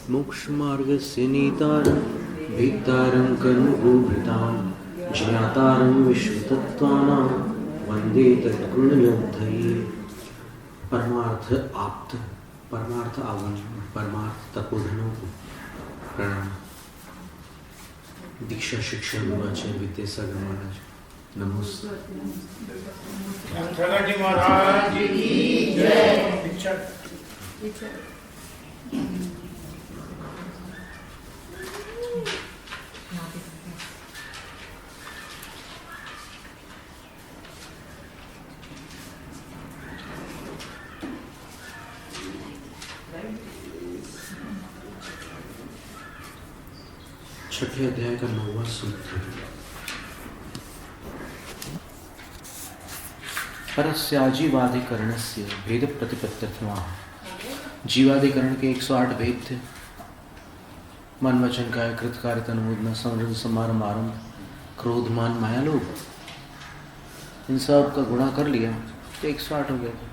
मोक्षमार्गस्य नेतारं भेत्तारं कर्मभूभृतां ज्ञातारं विश्वतत्त्वानां वन्दे तद्गुणयोद्धये। परमार्थ आप्त, परमार्थ आवन, परमार्थ तपोधनों को प्रणाम। दीक्षा शिक्षा गुरुआचार्य विद्यासागर महाराज नमस्ते। महाराज की जय। छठे अध्याय का 9वां सूत्र। परस्याजीवाधिकरणस्य भेद प्रतिपत्तित्वाः। जीवाधिकरण के 108 भेद थे। मन वचन काया कृत कार्य तनुमोदना समृद्ध समारंभ आरंभ क्रोध मान माया लोभ, इन सब का गुणा कर लिया तो 108 हो गया था।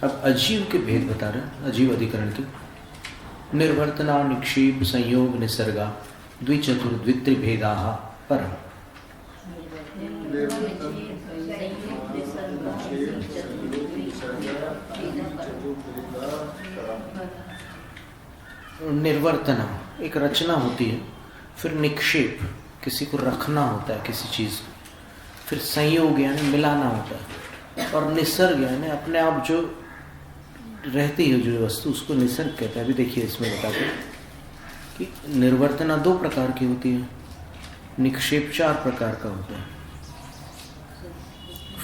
अब अजीव के भेद बता रहे, अजीव अधिकरण के। निर्वर्तना निक्षेप संयोग निसर्गा द्विचतुर द्वित्रिभेदा पर। निर्वर्तना एक रचना होती है, फिर निक्षेप किसी को रखना होता है किसी चीज को, फिर संयोग यानी मिलाना होता है, और निसर्ग यानी अपने आप जो रहती है जो वस्तु उसको निसर्ग कहते हैं। अभी देखिए इसमें बताते हैं कि निर्वर्तना 2 प्रकार की होती है, निक्षेप 4 प्रकार का होता है,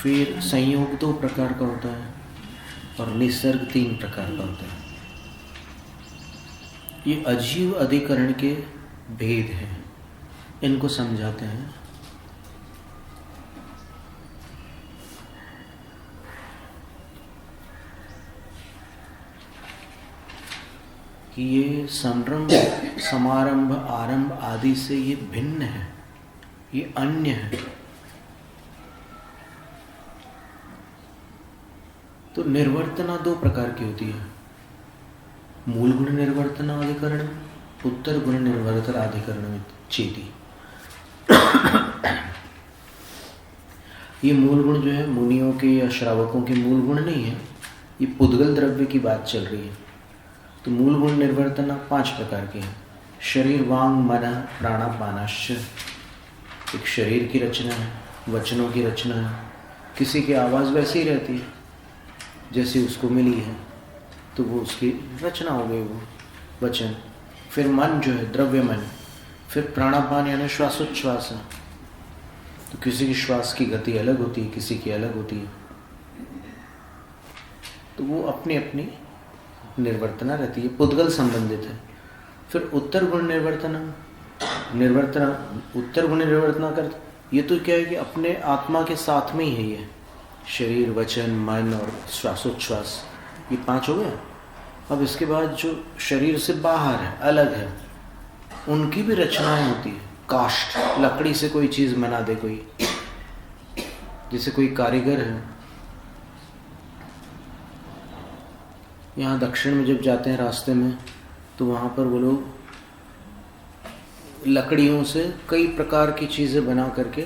फिर संयोग 2 प्रकार का होता है और निसर्ग 3 प्रकार का होता है। ये अजीव अधिकरण के भेद हैं, इनको समझाते हैं। कि ये संरंभ समारंभ आरंभ आदि से ये भिन्न है, ये अन्य है। तो निर्वर्तना 2 प्रकार की होती है, मूल गुण निर्वर्तनाधिकरण, उत्तर गुण निर्वर्तनाधिकरण चेती। ये मूल गुण जो है मुनियों के या श्रावकों के मूल गुण नहीं है, ये पुद्गल द्रव्य की बात चल रही है। तो मूल गुण निर्वर्तना 5 प्रकार के हैं। शरीर वांग मन प्राणापानाश्च, एक शरीर की रचना है, वचनों की रचना है। किसी की आवाज़ वैसी ही रहती है जैसी उसको मिली है, तो वो उसकी रचना हो गई वो वचन। फिर मन जो है द्रव्य मन, फिर प्राणापान यानी श्वासोच्छ्वास है, तो किसी की श्वास की गति अलग होती है, किसी की अलग होती है, तो वो अपनी अपनी निर्वर्तना रहती है, पुद्गल संबंधित है। फिर उत्तर गुण निर्वर्तना उत्तर गुण निर्वर्तना कर, ये तो क्या है कि अपने आत्मा के साथ में ही है ये शरीर वचन मन और श्वासोच्छ्वास, ये 5 हो गया। अब इसके बाद जो शरीर से बाहर है, अलग है, उनकी भी रचनाएं होती है। काष्ठ, लकड़ी से कोई चीज बना दे कोई, जैसे कोई कारीगर है। यहाँ दक्षिण में जब जाते हैं रास्ते में, तो वहाँ पर वो लोग लकड़ियों से कई प्रकार की चीज़ें बना करके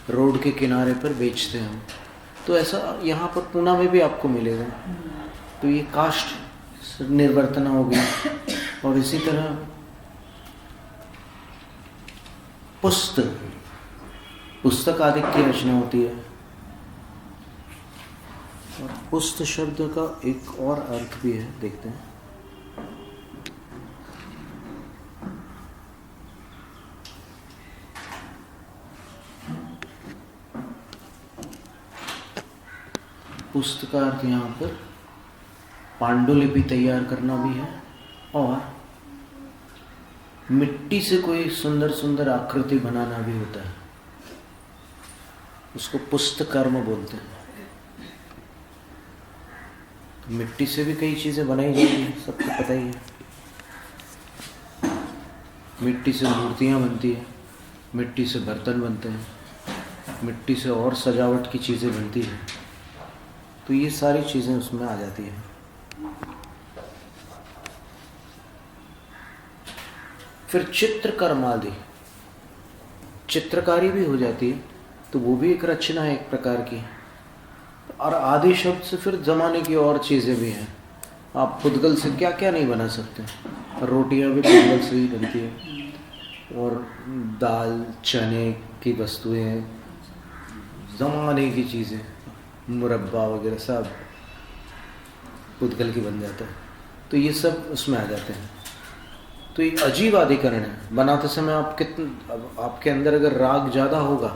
रोड के किनारे पर बेचते हैं। तो ऐसा यहाँ पर पूना में भी आपको मिलेगा। तो ये काष्ठ निर्वर्तना हो गई। और इसी तरह पुस्तक आदि की रचना होती है। और पुस्त शब्द का एक और अर्थ भी है, देखते हैं। पुस्त का अर्थ यहाँ पर पांडुलिपि तैयार करना भी है, और मिट्टी से कोई सुंदर सुंदर आकृति बनाना भी होता है, उसको पुस्त कर्म बोलते हैं। मिट्टी से भी कई चीज़ें बनाई जाती हैं, सबको पता ही है। मिट्टी से मूर्तियाँ बनती हैं, मिट्टी से बर्तन बनते हैं, मिट्टी से और सजावट की चीज़ें बनती हैं। तो ये सारी चीज़ें उसमें आ जाती हैं। फिर चित्र कर्मादि, चित्रकारी भी हो जाती है, तो वो भी एक रचना है एक प्रकार की। और आदि शब्द से फिर जमाने की और चीज़ें भी हैं। आप पुद्गल से क्या क्या नहीं बना सकते। रोटियां भी पुद्गल से ही बनती है, और दाल चने की वस्तुएं, जमाने की चीज़ें, मुरब्बा वगैरह सब पुद्गल की बन जाता है। तो ये सब उसमें आ जाते हैं। तो ये अजीब अधिकरण है। बनाते समय आप आपके अंदर अगर राग ज़्यादा होगा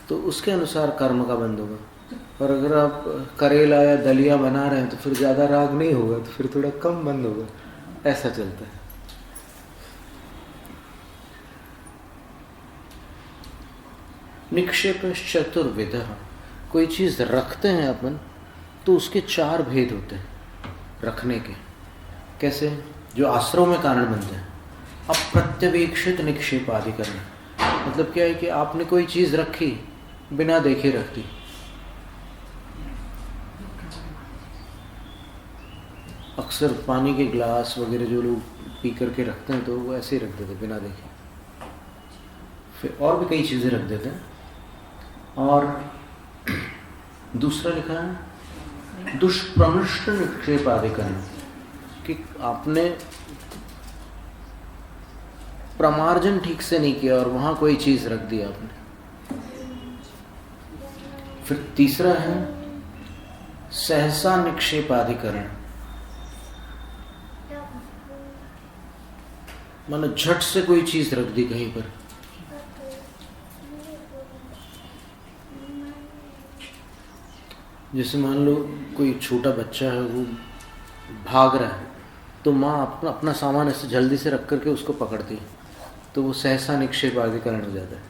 तो उसके अनुसार कर्म का बंध होगा, और अगर आप करेला या दलिया बना रहे हैं तो फिर ज़्यादा राग नहीं होगा, तो फिर थोड़ा कम बंद होगा। ऐसा चलता है। निक्षेप चतुर्विध, कोई चीज़ रखते हैं अपन तो उसके 4 भेद होते हैं रखने के। कैसे? जो आश्रव में कारण बनते हैं। अप्रत्यवेक्षित निक्षेप आदि करना मतलब क्या है कि आपने कोई चीज़ रखी बिना देखे रख दी। अक्सर पानी के ग्लास वगैरह जो लोग पी करके रखते हैं तो वो ऐसे ही रख देते बिना देखे। फिर और भी कई चीज़ें रख देते हैं। और दूसरा लिखा है दुष्प्रमृष्ट निक्षेप आदि करना, कि आपने प्रमार्जन ठीक से नहीं किया और वहां कोई चीज रख दी आपने। फिर तीसरा है सहसा निक्षेप आदिकरण, मानो झट से कोई चीज रख दी कहीं पर। जैसे मान लो कोई छोटा बच्चा है, वो भाग रहा है, तो माँ अपना सामान ऐसे जल्दी से रख करके उसको पकड़ती है, तो वो सहसा निक्षेप आदिकरण हो जाता है।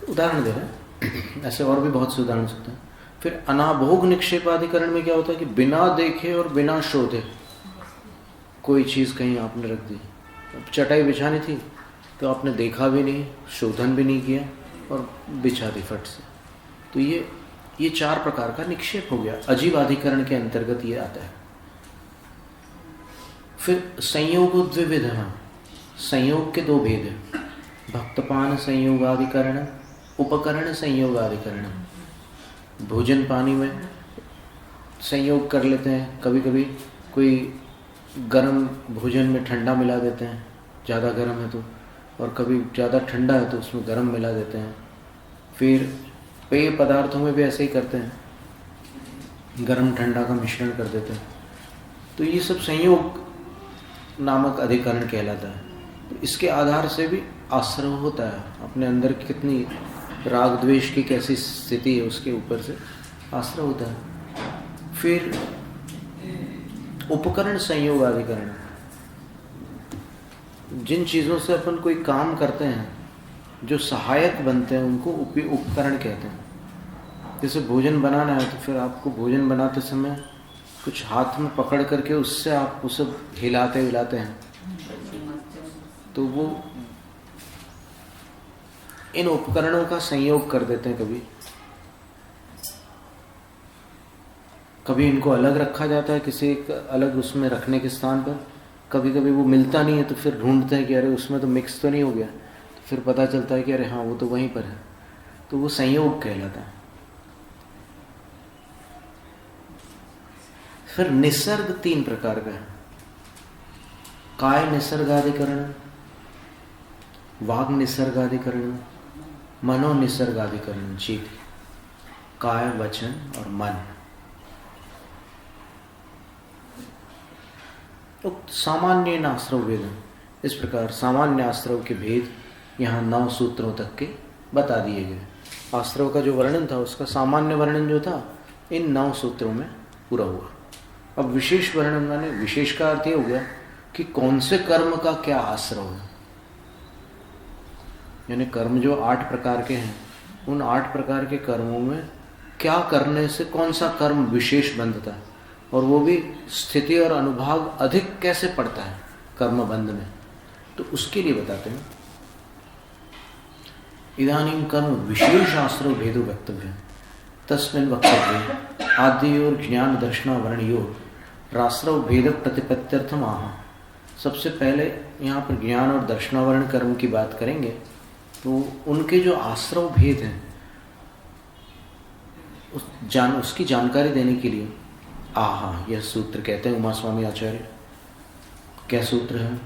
उदाहरण दे रहे हैं, ऐसे और भी बहुत से उदाहरण सकते हैं। फिर अनाभोग निक्षेप आदिकरण में क्या होता है कि बिना देखे और बिना शोधे कोई चीज़ कहीं आपने रख दी। चटाई बिछानी थी तो आपने देखा भी नहीं, शोधन भी नहीं किया और बिछा दी फट से। तो ये 4 प्रकार का निक्षेप हो गया। अजीब अधिकरण के अंतर्गत ये आता है। फिर संयोग द्विविध, संयोग के 2 भेद हैं। भक्तपान संयोगाधिकरण, उपकरण संयोगाधिकरण। भोजन पानी में संयोग कर लेते हैं। कभी कभी कोई गर्म भोजन में ठंडा मिला देते हैं, ज़्यादा गर्म है तो, और कभी ज़्यादा ठंडा है तो उसमें गर्म मिला देते हैं। फिर पेय पदार्थों में भी ऐसे ही करते हैं, गर्म ठंडा का मिश्रण कर देते हैं। तो ये सब संयोग नामक अधिकरण कहलाता है। तो इसके आधार से भी आश्रव होता है, अपने अंदर कितनी राग द्वेष की कैसी स्थिति है उसके ऊपर से आश्रव होता है। फिर उपकरण संयोग अधिकरण, जिन चीज़ों से अपन कोई काम करते हैं जो सहायक बनते हैं उनको उपकरण कहते हैं। जैसे भोजन बनाना है तो फिर आपको भोजन बनाते समय कुछ हाथ में पकड़ करके उससे आप उसे हिलाते हिलाते हैं, तो वो इन उपकरणों का संयोग कर देते हैं। कभी इनको अलग रखा जाता है किसी एक अलग उसमें रखने के स्थान पर, कभी कभी वो मिलता नहीं है तो फिर ढूंढते हैं कि अरे उसमें तो मिक्स तो नहीं हो गया, तो फिर पता चलता है कि अरे हाँ वो तो वहीं पर है। तो वो संयोग कहलाता है। फिर निसर्ग 3 प्रकार का है। काय निसर्गाधिकरण, वाग निसर्गाधिकरण, मनो निसर्गाधिकरण। चित, काय, वचन और मन। तो सामान्य आश्रव वेद, इस प्रकार सामान्य आश्रव के भेद यहाँ 9 सूत्रों तक के बता दिए गए। आश्रव का जो वर्णन था उसका सामान्य वर्णन जो था इन 9 सूत्रों में पूरा हुआ। अब विशेष वर्णन माने विशेष का अर्थ ये हो गया कि कौन से कर्म का क्या आश्रव है। यानी कर्म जो 8 प्रकार के हैं, उन 8 प्रकार के कर्मों में क्या करने से कौन सा कर्म विशेष बंधता है, और वो भी स्थिति और अनुभाग अधिक कैसे पड़ता है कर्म बंध में, तो उसके लिए बताते हैं। इदानीं कर्म विशेष आश्रव भेदो वक्तव्य तस्मिन् वक्तव्ये आद्योर ज्ञान दर्शनावरणयोर राश्रव भेद प्रतिपत्त्यर्थम आह सबसे पहले यहाँ पर ज्ञान और दर्शनावरण कर्म की बात करेंगे तो उनके जो आश्रव भेद हैं उसकी जानकारी देने के लिए यह सूत्र कहते हैं उमा स्वामी आचार्य। क्या सूत्र है?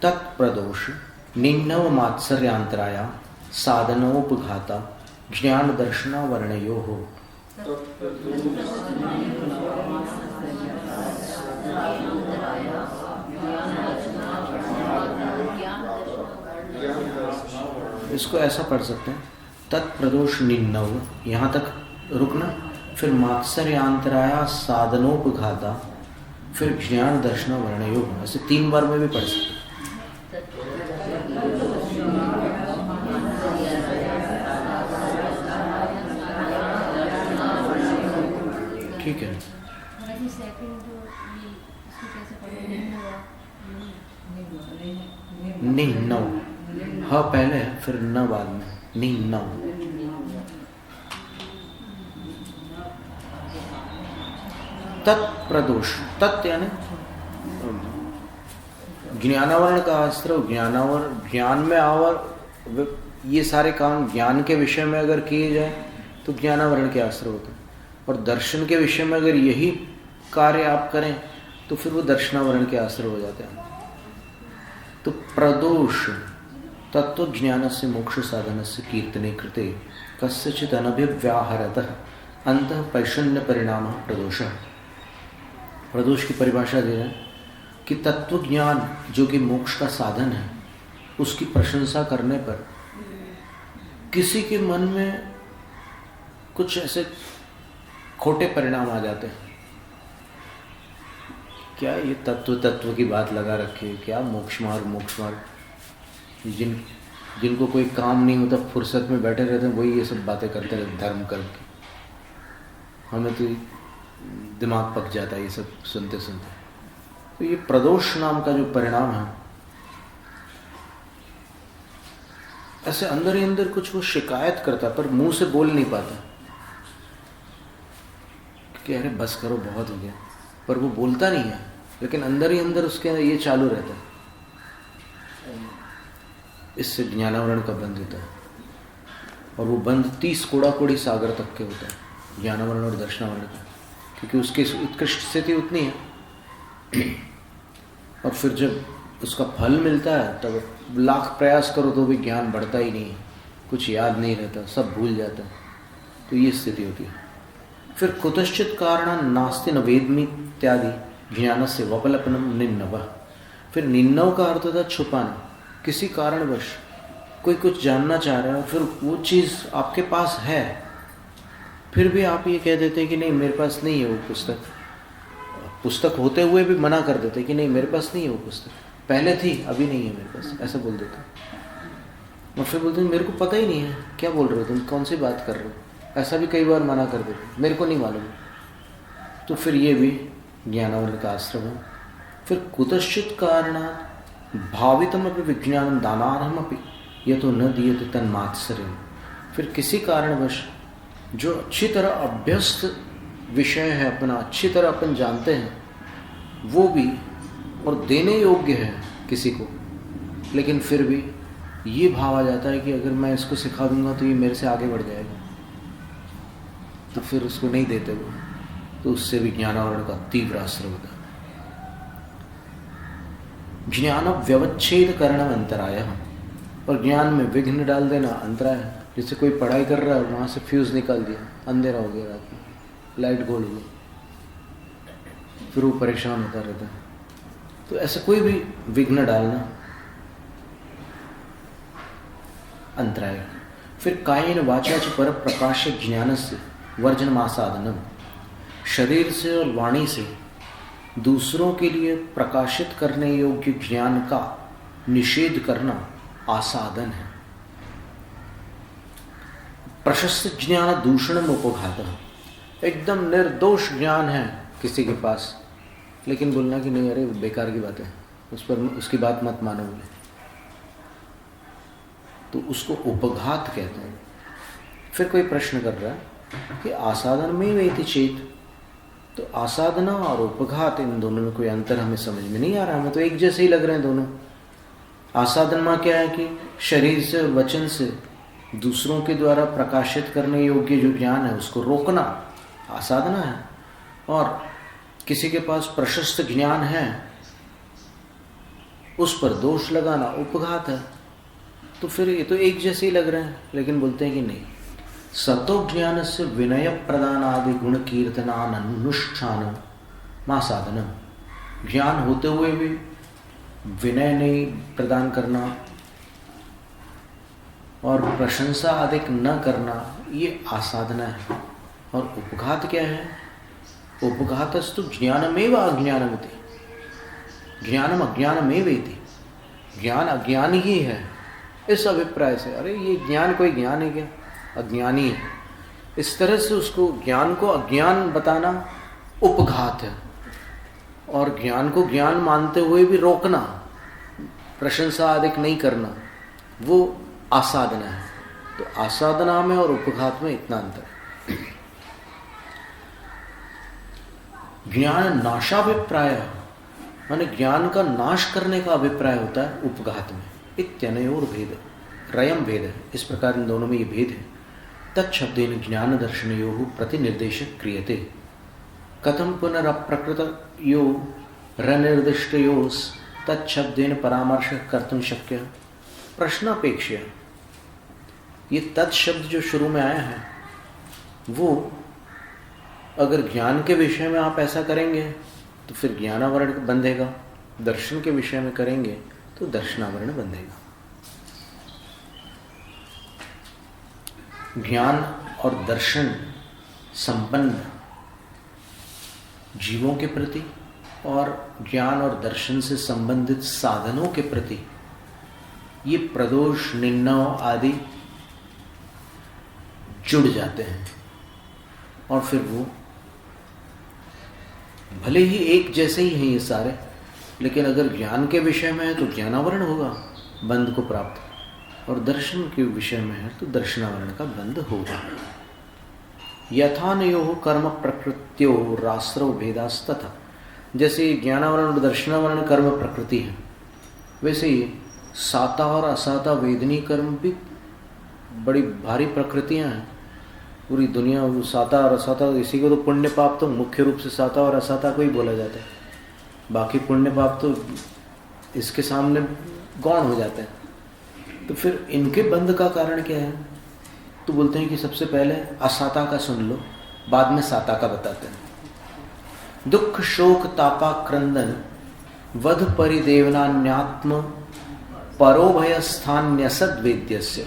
तत्प्रदोष निम्नव मात्सर्यांतराया साधनोपघाता ज्ञान दर्शनावरणयो हो। इसको ऐसा पढ़ सकते हैं, तत्प्रदोष निम्नव, यहाँ तक रुकना, फिर मात्सर्यांतराया साधनोपघाता, फिर ज्ञान दर्शन वर्णयोग। ऐसे 3 बार में भी पढ़ सकते हैं। ठीक है। निम्नव, ह पहले फिर न बाद में, निम्नव। तत्प्रदोष, तत् यानी ज्ञानावरण का आश्रव, ज्ञान में आवर, ये सारे काम ज्ञान के विषय में अगर किए जाए तो ज्ञानावरण के आश्रय होते हैं, और दर्शन के विषय में अगर यही कार्य आप करें तो फिर वो दर्शनावरण के आश्रय हो जाते हैं। तो प्रदोष तत्व ज्ञान से मोक्ष साधन से कीर्तने कृते कस्यचित अनभिव्याहरतः अंतः पैशन्य परिणाम प्रदोष। प्रदोष की परिभाषा दे रहे हैं कि तत्व ज्ञान जो कि मोक्ष का साधन है, उसकी प्रशंसा करने पर किसी के मन में कुछ ऐसे खोटे परिणाम आ जाते हैं। क्या ये तत्व की बात लगा रखी है, क्या मोक्ष मार्ग, जिनको कोई काम नहीं होता, फुर्सत में बैठे रहते हैं, वही ये सब बातें करते रहते, धर्म करके। हमें तो दिमाग पक जाता है ये सब सुनते सुनते। तो ये प्रदोष नाम का जो परिणाम है, ऐसे अंदर ही अंदर कुछ वो शिकायत करता पर मुंह से बोल नहीं पाता कि अरे बस करो, बहुत हो गया, पर वो बोलता नहीं है, लेकिन अंदर ही अंदर उसके ये चालू रहता है। इससे ज्ञानावरण का बंध होता है, और वो बंध 30 कोड़ा सागर तक के होता है ज्ञानावरण और दर्शनावरण का, क्योंकि उसकी उत्कृष्ट स्थिति उतनी है। और फिर जब उसका फल मिलता है तब लाख प्रयास करो तो भी ज्ञान बढ़ता ही नहीं है, कुछ याद नहीं रहता, सब भूल जाता है। तो ये स्थिति होती है। फिर कुतश्चित कारण नास्ति न वेदमी इत्यादि ज्ञान से वपलपनम निन्नव। फिर निन्नव का अर्थ होता है छुपाना। किसी कारणवश कोई कुछ जानना चाह रहा है, फिर वो चीज़ आपके पास है, फिर भी आप ये कह देते हैं कि नहीं मेरे पास नहीं है वो पुस्तक होते हुए भी मना कर देते कि नहीं मेरे पास नहीं है वो पुस्तक, पहले थी अभी नहीं है मेरे पास, ऐसा बोल देते। और फिर बोलते हैं मेरे को पता ही नहीं है, क्या बोल रहे हो तुम, कौन सी बात कर रहे हो, ऐसा भी कई बार मना कर देते, मेरे को नहीं मालूम। तो फिर ये भी ज्ञानावरण का आश्रम है। फिर कुतश्चित कारणात् भावितमपि विज्ञानम दानार्हमपि यतो न दीयते तन्मात्सर्यम्। फिर किसी कारणवश जो अच्छी तरह अभ्यस्त विषय है अपना, अच्छी तरह अपन जानते हैं, वो भी और देने योग्य है किसी को, लेकिन फिर भी ये भाव आ जाता है कि अगर मैं इसको सिखा दूंगा तो ये मेरे से आगे बढ़ जाएगा, तो फिर उसको नहीं देते वो। तो उससे भी ज्ञानावरण का तीव्र आश्रय होता है। ज्ञान व्यवच्छेद करणम अंतराय, और ज्ञान में विघ्न डाल देना अंतराय है। जैसे कोई पढ़ाई कर रहा है, वहाँ से फ्यूज़ निकाल दिया, अंधेरा हो गया, रात में लाइट गोल हो गई, फिर वो परेशान होता रहता है। तो ऐसे कोई भी विघ्न डालना अंतराय। फिर कायेन वाचा च पर प्रकाश ज्ञान से वर्जन आसाधनम। शरीर से और वाणी से दूसरों के लिए प्रकाशित करने योग्य ज्ञान का निषेध करना आसाधन है। प्रशस्त ज्ञान दूषणम उपघातः, एकदम निर्दोष ज्ञान है किसी के पास, लेकिन बोलना कि नहीं अरे बेकार की बात है, उस पर उसकी बात मत मानो बोले, तो उसको उपघात कहते हैं। फिर कोई प्रश्न कर रहा है कि आसाधन में वेति चेत, तो आसाधना और उपघात, इन दोनों में कोई अंतर हमें समझ में नहीं आ रहा। हमें तो एक जैसे ही लग रहे हैं दोनों। आसाधना क्या है कि शरीर से और वचन से दूसरों के द्वारा प्रकाशित करने योग्य जो ज्ञान है उसको रोकना आसाधना है, और किसी के पास प्रशस्त ज्ञान है उस पर दोष लगाना उपघात है। तो फिर ये तो एक जैसे ही लग रहे हैं, लेकिन बोलते हैं कि नहीं, सतो ज्ञान से विनय प्रदान आदि गुण कीर्तनान अनुष्ठान मां साधनम। ज्ञान होते हुए भी विनय नहीं प्रदान करना और प्रशंसा अधिक न करना, ये आसाधना है। और उपघात क्या है? उपघातस्तु ज्ञानमेव अज्ञानमिति, ज्ञानम अज्ञानमेव इति। ज्ञान अज्ञान ही है इस अभिप्राय से। अरे ये ज्ञान कोई ज्ञान है क्या? अज्ञानी है। इस तरह से उसको ज्ञान को अज्ञान बताना उपघात है, और ज्ञान को ज्ञान मानते हुए भी रोकना, प्रशंसा अधिक नहीं करना, वो आसाधना है। तो आसाधना में और उपघात में इतना अंतर। ज्ञान नाशाभिप्राय, माने ज्ञान का नाश करने का अभिप्राय होता है उपघात में। इत्यनयोर भेद, रयम भेद है। इस प्रकार इन दोनों में ये भेद है। तत्शब्देन ज्ञान दर्शनयोः प्रतिनिर्देशः क्रियते, कथम पुनरप्रकृतयो रनिर्दिष्टयोस् तत्शब्देन परामर्शः कर्तुं शक्यः। प्रश्नापेक्षया, ये तत्शब्द जो शुरू में आया है वो अगर ज्ञान के विषय में आप ऐसा करेंगे तो फिर ज्ञानावरण बंधेगा, दर्शन के विषय में करेंगे तो दर्शनावरण बंधेगा। ज्ञान और दर्शन संपन्न जीवों के प्रति और ज्ञान और दर्शन से संबंधित साधनों के प्रति ये प्रदोष निन्नव आदि जुड़ जाते हैं, और फिर वो भले ही एक जैसे ही हैं ये सारे, लेकिन अगर ज्ञान के विषय में है तो ज्ञानावरण होगा बंध को प्राप्त, और दर्शन के विषय में है तो दर्शनावरण का बंध होगा। यथानयोः कर्म प्रकृत्यो रास्रो भेदास्तथा, जैसे ज्ञानावरण और दर्शनावरण कर्म प्रकृति है, वैसे ही साता और असाता वेदनी कर्म भी बड़ी भारी प्रकृतियां हैं। पूरी दुनिया साता और असाता, इसी को तो पुण्य पाप तो मुख्य रूप से साता और असाता को ही बोला जाता है, बाकी पुण्य पाप तो इसके सामने गौण हो जाते हैं। तो फिर इनके बंध का कारण क्या है? तो बोलते हैं कि सबसे पहले असाता का सुन लो, बाद में साता का बताते हैं। दुख शोक तापा क्रंदन वध परिदेवनान्यात्म परोभय स्थान्यसद वेद्यस्य।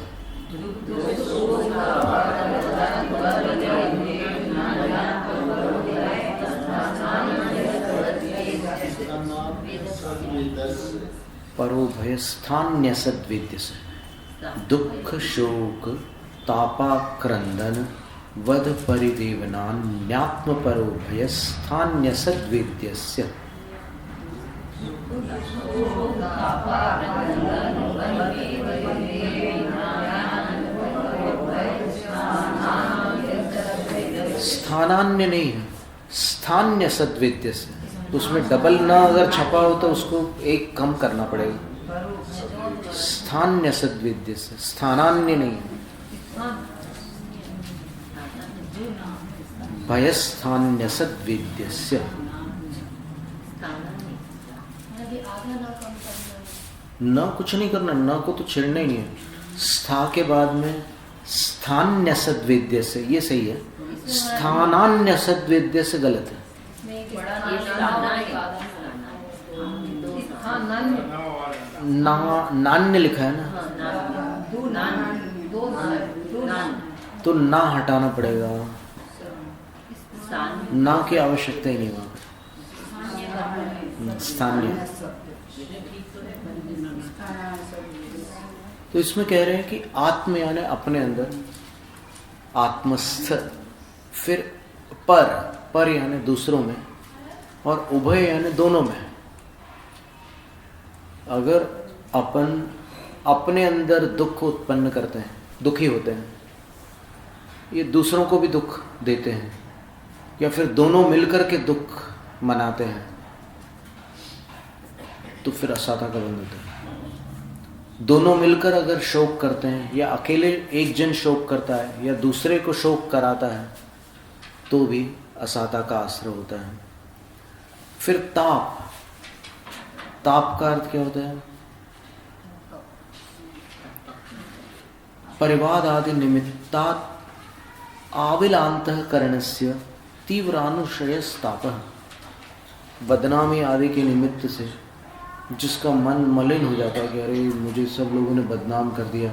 परोभय स्थान्यसद वेद्यस्य, दुख शोक तापा क्रंदन वध परिदेवनान्यात्म परोभय स्थान्यसद वेद्यस्य। स्थानान्य नहीं है, स्थान्य सद्वेद्य से, उसमें डबल ना अगर छपा हो तो उसको एक कम करना पड़ेगा। स्थान्य सद्वेद्य से, स्थानान्य नहीं है। भयस्थान्य सद्वेद्यस्य, न कुछ नहीं करना, न को तो छेड़ना ही नहीं है। स्था के बाद में स्थान्य सद्वेद्य से, ये सही है। स्थानान्य सद्वेद्य से गलत है। नान्य लिखा है ना, तो ना हटाना पड़ेगा, ना की आवश्यकता ही नहीं वहां पर। स्थानीय, तो इसमें कह रहे हैं कि आत्म यानी अपने अंदर, आत्मस्थ, फिर पर यानी दूसरों में, और उभय यानी दोनों में। अगर अपन अपने अंदर दुख उत्पन्न करते हैं, दुखी होते हैं, ये दूसरों को भी दुख देते हैं, या फिर दोनों मिलकर के दुख मनाते हैं, तो फिर असाता का बंध होता है। दोनों मिलकर अगर शोक करते हैं, या अकेले एक जन शोक करता है या दूसरे को शोक कराता है, तो भी असाता का आश्रय होता है। फिर ताप, ताप का अर्थ क्या होता है? परिवाद आदि निमित्तात् आविलान्तःकरणस्य तीव्रानुशयस्तापः। बदनामी आदि के निमित्त से जिसका मन मलिन हो जाता है कि अरे मुझे सब लोगों ने बदनाम कर दिया,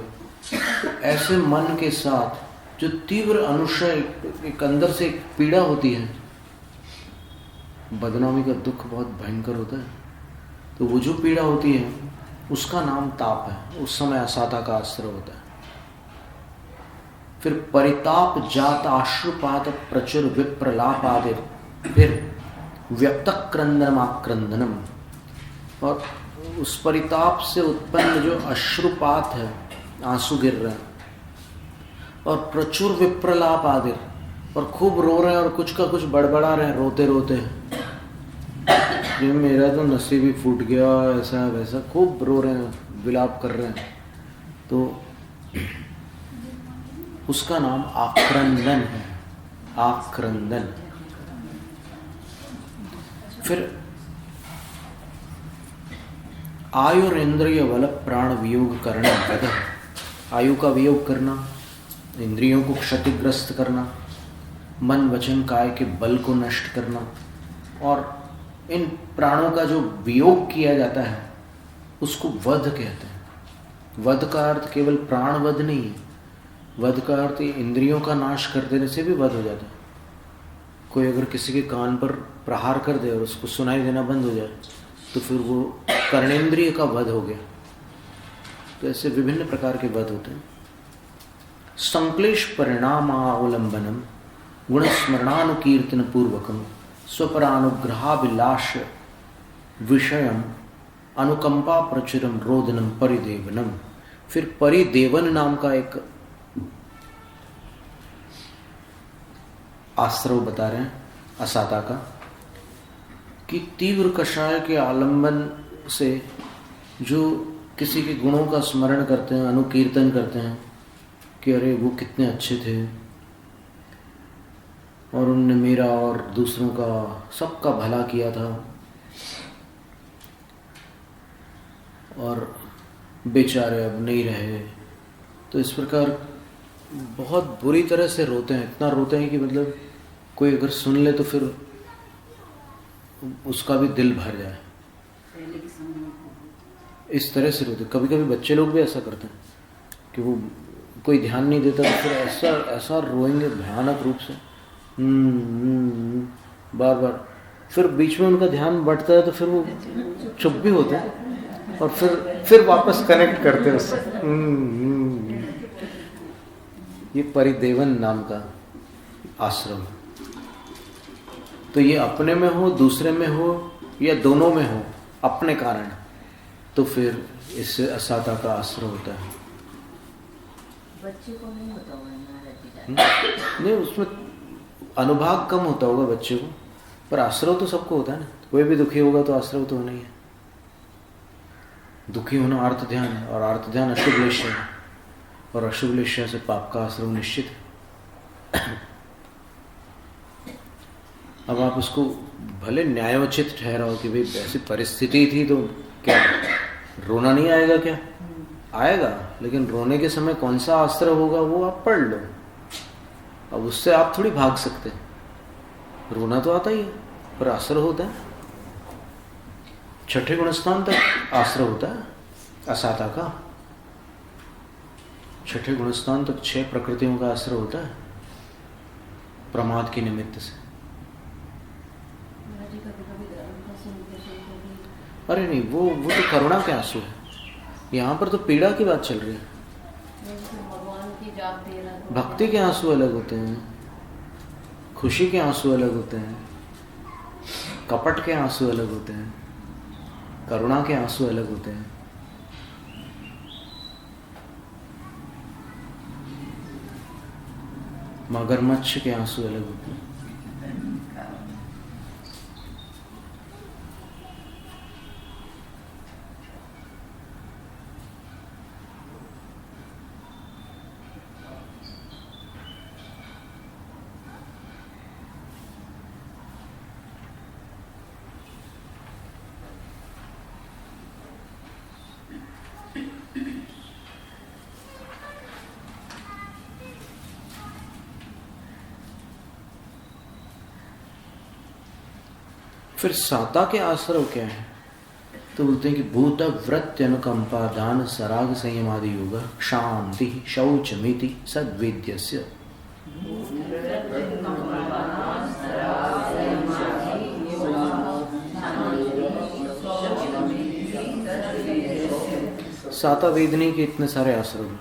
तो ऐसे मन के साथ जो तीव्र अनुशय, एक अंदर से एक पीड़ा होती है, बदनामी का दुख बहुत भयंकर होता है, तो वो जो पीड़ा होती है उसका नाम ताप है। उस समय असाता का आश्रय होता है। फिर परिताप जात आश्रुपात प्रचुर विप्रलाप आदि, फिर व्यक्तक क्रंदनम आक्रंदनम, और उस परिताप से उत्पन्न जो अश्रुपात है, आंसू गिर रहे हैं, और प्रचुर विप्रलाप आदि, और खूब रो रहे हैं और कुछ का कुछ बड़बड़ा रहे हैं रोते रोते, मेरा तो नसीब ही फूट गया, ऐसा वैसा खूब रो रहे हैं, विलाप कर रहे हैं, तो उसका नाम आक्रंदन है। आक्रंदन। फिर आयुरेंद्रिय बल प्राण वियोग करना, आयु का वियोग करना, इंद्रियों को क्षतिग्रस्त करना, मन वचन काया के बल को नष्ट करना, और इन प्राणों का जो वियोग किया जाता है उसको वध कहते हैं। वध का अर्थ केवल प्राण वध नहीं है, वध का अर्थ इंद्रियों का नाश कर देने से भी वध हो जाता है। कोई अगर किसी के कान पर प्रहार कर दे और उसको सुनाई देना बंद हो जाए, तो फिर वो कर्णेंद्रिय का वध हो गया। तो ऐसे विभिन्न प्रकार के वध होते हैं। संक्लेश परिणामावलंबनम गुणस्मरणानुकीर्तन पूर्वकम स्वपरानुग्रहाभिलाष विषयम अनुकंपा प्रचुरम रोदनम परिदेवनम। फिर परिदेवन नाम का एक आश्रव बता रहे हैं असाता का, कि तीव्र कषाय के आलंबन से जो किसी के गुणों का स्मरण करते हैं, अनुकीर्तन करते हैं कि अरे वो कितने अच्छे थे और उनने मेरा और दूसरों का सबका भला किया था, और बेचारे अब नहीं रहे, तो इस प्रकार बहुत बुरी तरह से रोते हैं। इतना रोते हैं कि मतलब कोई अगर सुन ले तो फिर उसका भी दिल भर जाए, इस तरह से रोते। कभी कभी बच्चे लोग भी ऐसा करते हैं कि वो कोई ध्यान नहीं देता, तो फिर ऐसा ऐसा रोएंगे भयानक रूप से, बार बार। फिर बीच में उनका ध्यान बढ़ता है तो फिर वो चुप भी होते हैं और फिर वापस कनेक्ट करते हैं उससे। ये परिदेवन नाम का आश्रम। तो ये अपने में हो, दूसरे में हो, या दोनों में हो अपने कारण, तो फिर इससे असाता का आश्रय होता है। बच्चे को नहीं होता होगा, नहीं, उसमें अनुभाग कम होता होगा बच्चे को, पर आश्रय तो सबको होता है ना। कोई भी दुखी होगा तो आश्रय तो होना ही है। दुखी होना अर्थ ध्यान है, और अर्थ ध्यान अशुभ लेश्य है, और अशुभ लेश्य से पाप का आश्रय निश्चित है। अब आप उसको भले न्यायोचित ठहराओ कि भाई ऐसी परिस्थिति थी तो क्या रोना नहीं आएगा? क्या आएगा, लेकिन रोने के समय कौन सा आश्रय होगा वो आप पढ़ लो। अब उससे आप थोड़ी भाग सकते हैं। रोना तो आता ही है, पर आश्रय होता है। छठे गुणस्थान तक आश्रय होता है असाता का। छठे गुणस्थान तक 6 प्रकृतियों का आश्रय होता है प्रमाद के निमित्त से। अरे नहीं, वो तो करुणा के आंसू है। यहाँ पर तो पीड़ा की बात चल रही है। भक्ति के आंसू अलग होते हैं, खुशी के आंसू अलग होते हैं, कपट के आंसू अलग होते हैं, करुणा के आंसू अलग होते हैं। मगरमच्छ के आंसू अलग होते हैं। फिर साता के आश्रव क्या है? तो बोलते हैं कि भूत वृत्ति अनुकंपा दान सराग संयम आदि योग शांति शौच मिति सद्वेद्यस्य। साता वेदनी के इतने सारे आश्रम,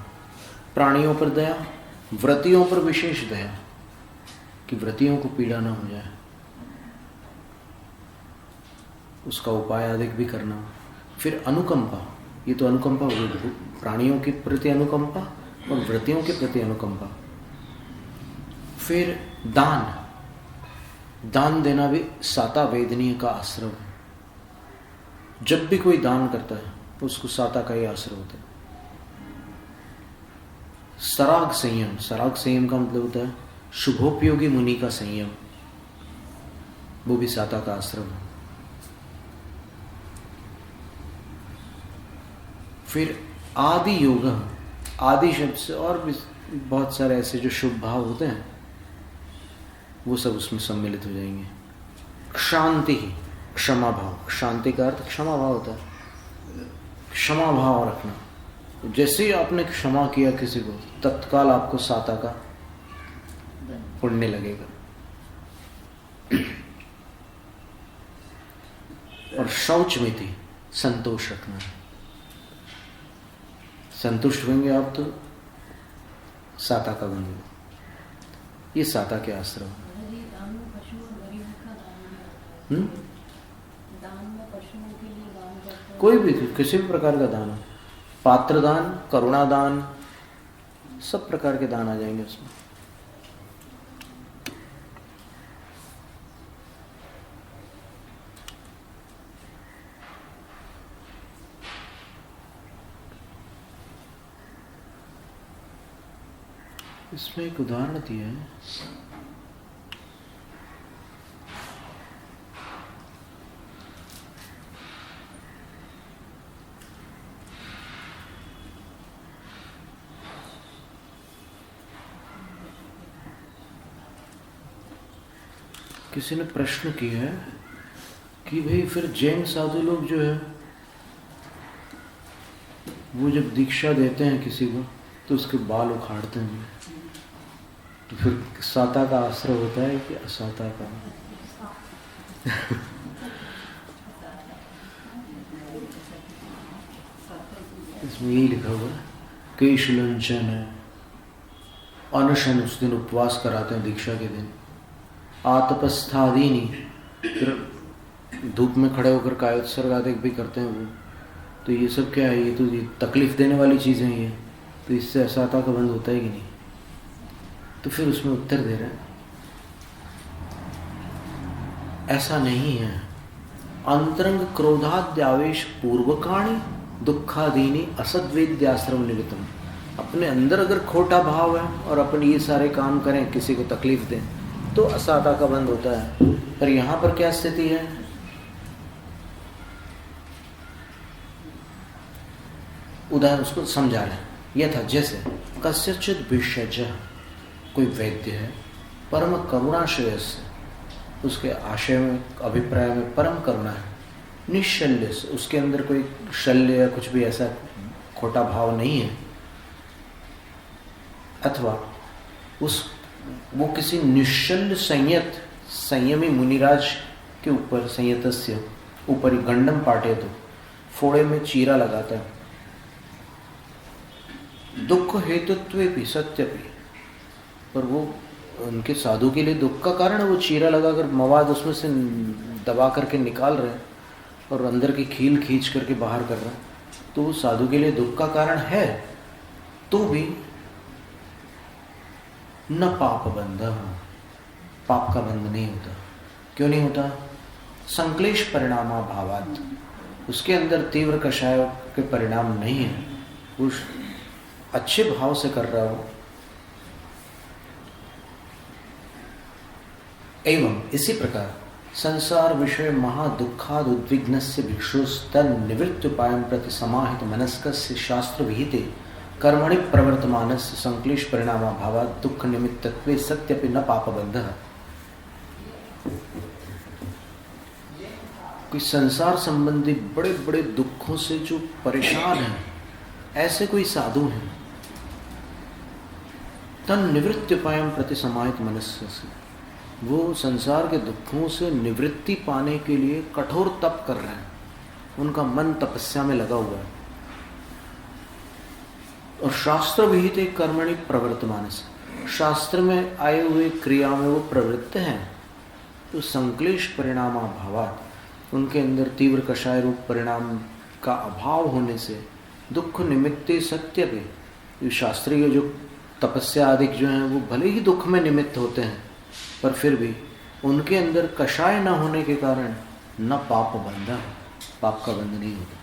प्राणियों पर दया, व्रतियों पर विशेष दया कि व्रतियों को पीड़ा न हो जाए, उसका उपाय अधिक भी करना। फिर अनुकंपा, ये तो अनुकंपा हो गई, प्राणियों के प्रति अनुकंपा और व्रतियों के प्रति अनुकंपा। फिर दान, दान देना भी साता वेदनीय का आश्रय है। जब भी कोई दान करता है तो उसको साता का ही आश्रय होता है। सराग संयम, सराग संयम का मतलब होता है शुभोपयोगी मुनि का संयम, वो भी साता का आश्रय है। फिर आदि योग, आदि शब्द से और भी बहुत सारे ऐसे जो शुभ भाव होते हैं वो सब उसमें सम्मिलित हो जाएंगे। शांति, क्षमा भाव, शांति का अर्थ क्षमा भाव होता है, क्षमा भाव रखना। जैसे ही आपने क्षमा किया किसी को, तत्काल आपको साता का पुण्य लगेगा। और शौच में थी संतोष रखना, संतुष्ट होंगे आप तो साता का बन गया। ये साता के आश्रम। कोई भी किसी भी प्रकार का दान, पात्र दान, करुणा दान, सब प्रकार के दान आ जाएंगे उसमें। इसमें एक उदाहरण दिया है, किसी ने प्रश्न किया है कि भाई फिर जैन साधु लोग जो है वो जब दीक्षा देते हैं किसी को तो उसके बाल उखाड़ते हैं, तो फिर साता का आश्रय होता है कि असाता का? इसमें यही लिखा हुआ है, केशलंचन है, अनशन, उस दिन उपवास कराते हैं दीक्षा के दिन, आतपस्थादीनी, फिर धूप में खड़े होकर कायोत्सर्ग आदि भी करते हैं वो। तो ये सब क्या है? ये तो ये तकलीफ देने वाली चीज़ें हैं ये, तो इससे असाता का बंद होता है कि नहीं? तो फिर उसमें उत्तर दे रहे हैं ऐसा नहीं है। अंतरंग क्रोधाद्यावेश पूर्वकाणी दुखादीनी असद्वेद्याश्रम निमित्तम। अपने अंदर अगर खोटा भाव है और अपन ये सारे काम करें, किसी को तकलीफ दें, तो असाता का बंद होता है। पर यहां पर क्या स्थिति है? उदाहरण उसको समझा रहे हैं। यह था जैसे कस्यचित विषयज, कोई वैद्य है, परम करुणाश्रय से, उसके आशय में, अभिप्राय में परम करुणा है, निश्शल्य से, उसके अंदर कोई शल्य या कुछ भी ऐसा खोटा भाव नहीं है, अथवा वो किसी निश्चल संयत संयमी मुनिराज के ऊपर, संयतस्य ऊपर गंडम पाटे, तो फोड़े में चीरा लगाता है, दुख हेतुत्व भी सत्यपि, पर वो उनके साधु के लिए दुख का कारण है, वो चीरा लगाकर मवाद उसमें से दबा करके निकाल रहे हैं और अंदर की खील खींच करके बाहर कर रहे हैं, तो वो साधु के लिए दुख का कारण है, तो भी न पाप बंध, पाप का बंध नहीं होता। क्यों नहीं होता? संक्लेश परिणामा भावात, उसके अंदर तीव्र कषाय के परिणाम नहीं है, उस अच्छे भाव से कर रहा हो। एवं इसी प्रकार संसार विषय महादुखाद उद्विग्नस्य भिक्षुस्तन निवृत्त्युपायं प्रति समाहित मनस्कस्य शास्त्र विहिते कर्मणि प्रवर्तमानस्य संक्लेश परिणामाभावात् दुख निमित्तत्वे सत्यपि न पापबन्धः। कोई संसार संबंधी बड़े बड़े दुखों से जो परेशान हैं, ऐसे कोई साधु हैं, तन निवृत्त्युपायम प्रति समाहित मनस्य से, वो संसार के दुखों से निवृत्ति पाने के लिए कठोर तप कर रहे हैं, उनका मन तपस्या में लगा हुआ है, और शास्त्र विहित कर्मणि प्रवर्तमान से, शास्त्र में आए हुए क्रिया में वो प्रवृत्त हैं, तो संक्लेश परिणामाभावात्, उनके अंदर तीव्र कषाय रूप परिणाम का अभाव होने से दुख निमित्ते सत्य पे, शास्त्रीय जो तपस्या आदि जो हैं वो भले ही दुख में निमित्त होते हैं, पर फिर भी उनके अंदर कषाय न होने के कारण न पाप बंधा है, पाप का बंध नहीं होता।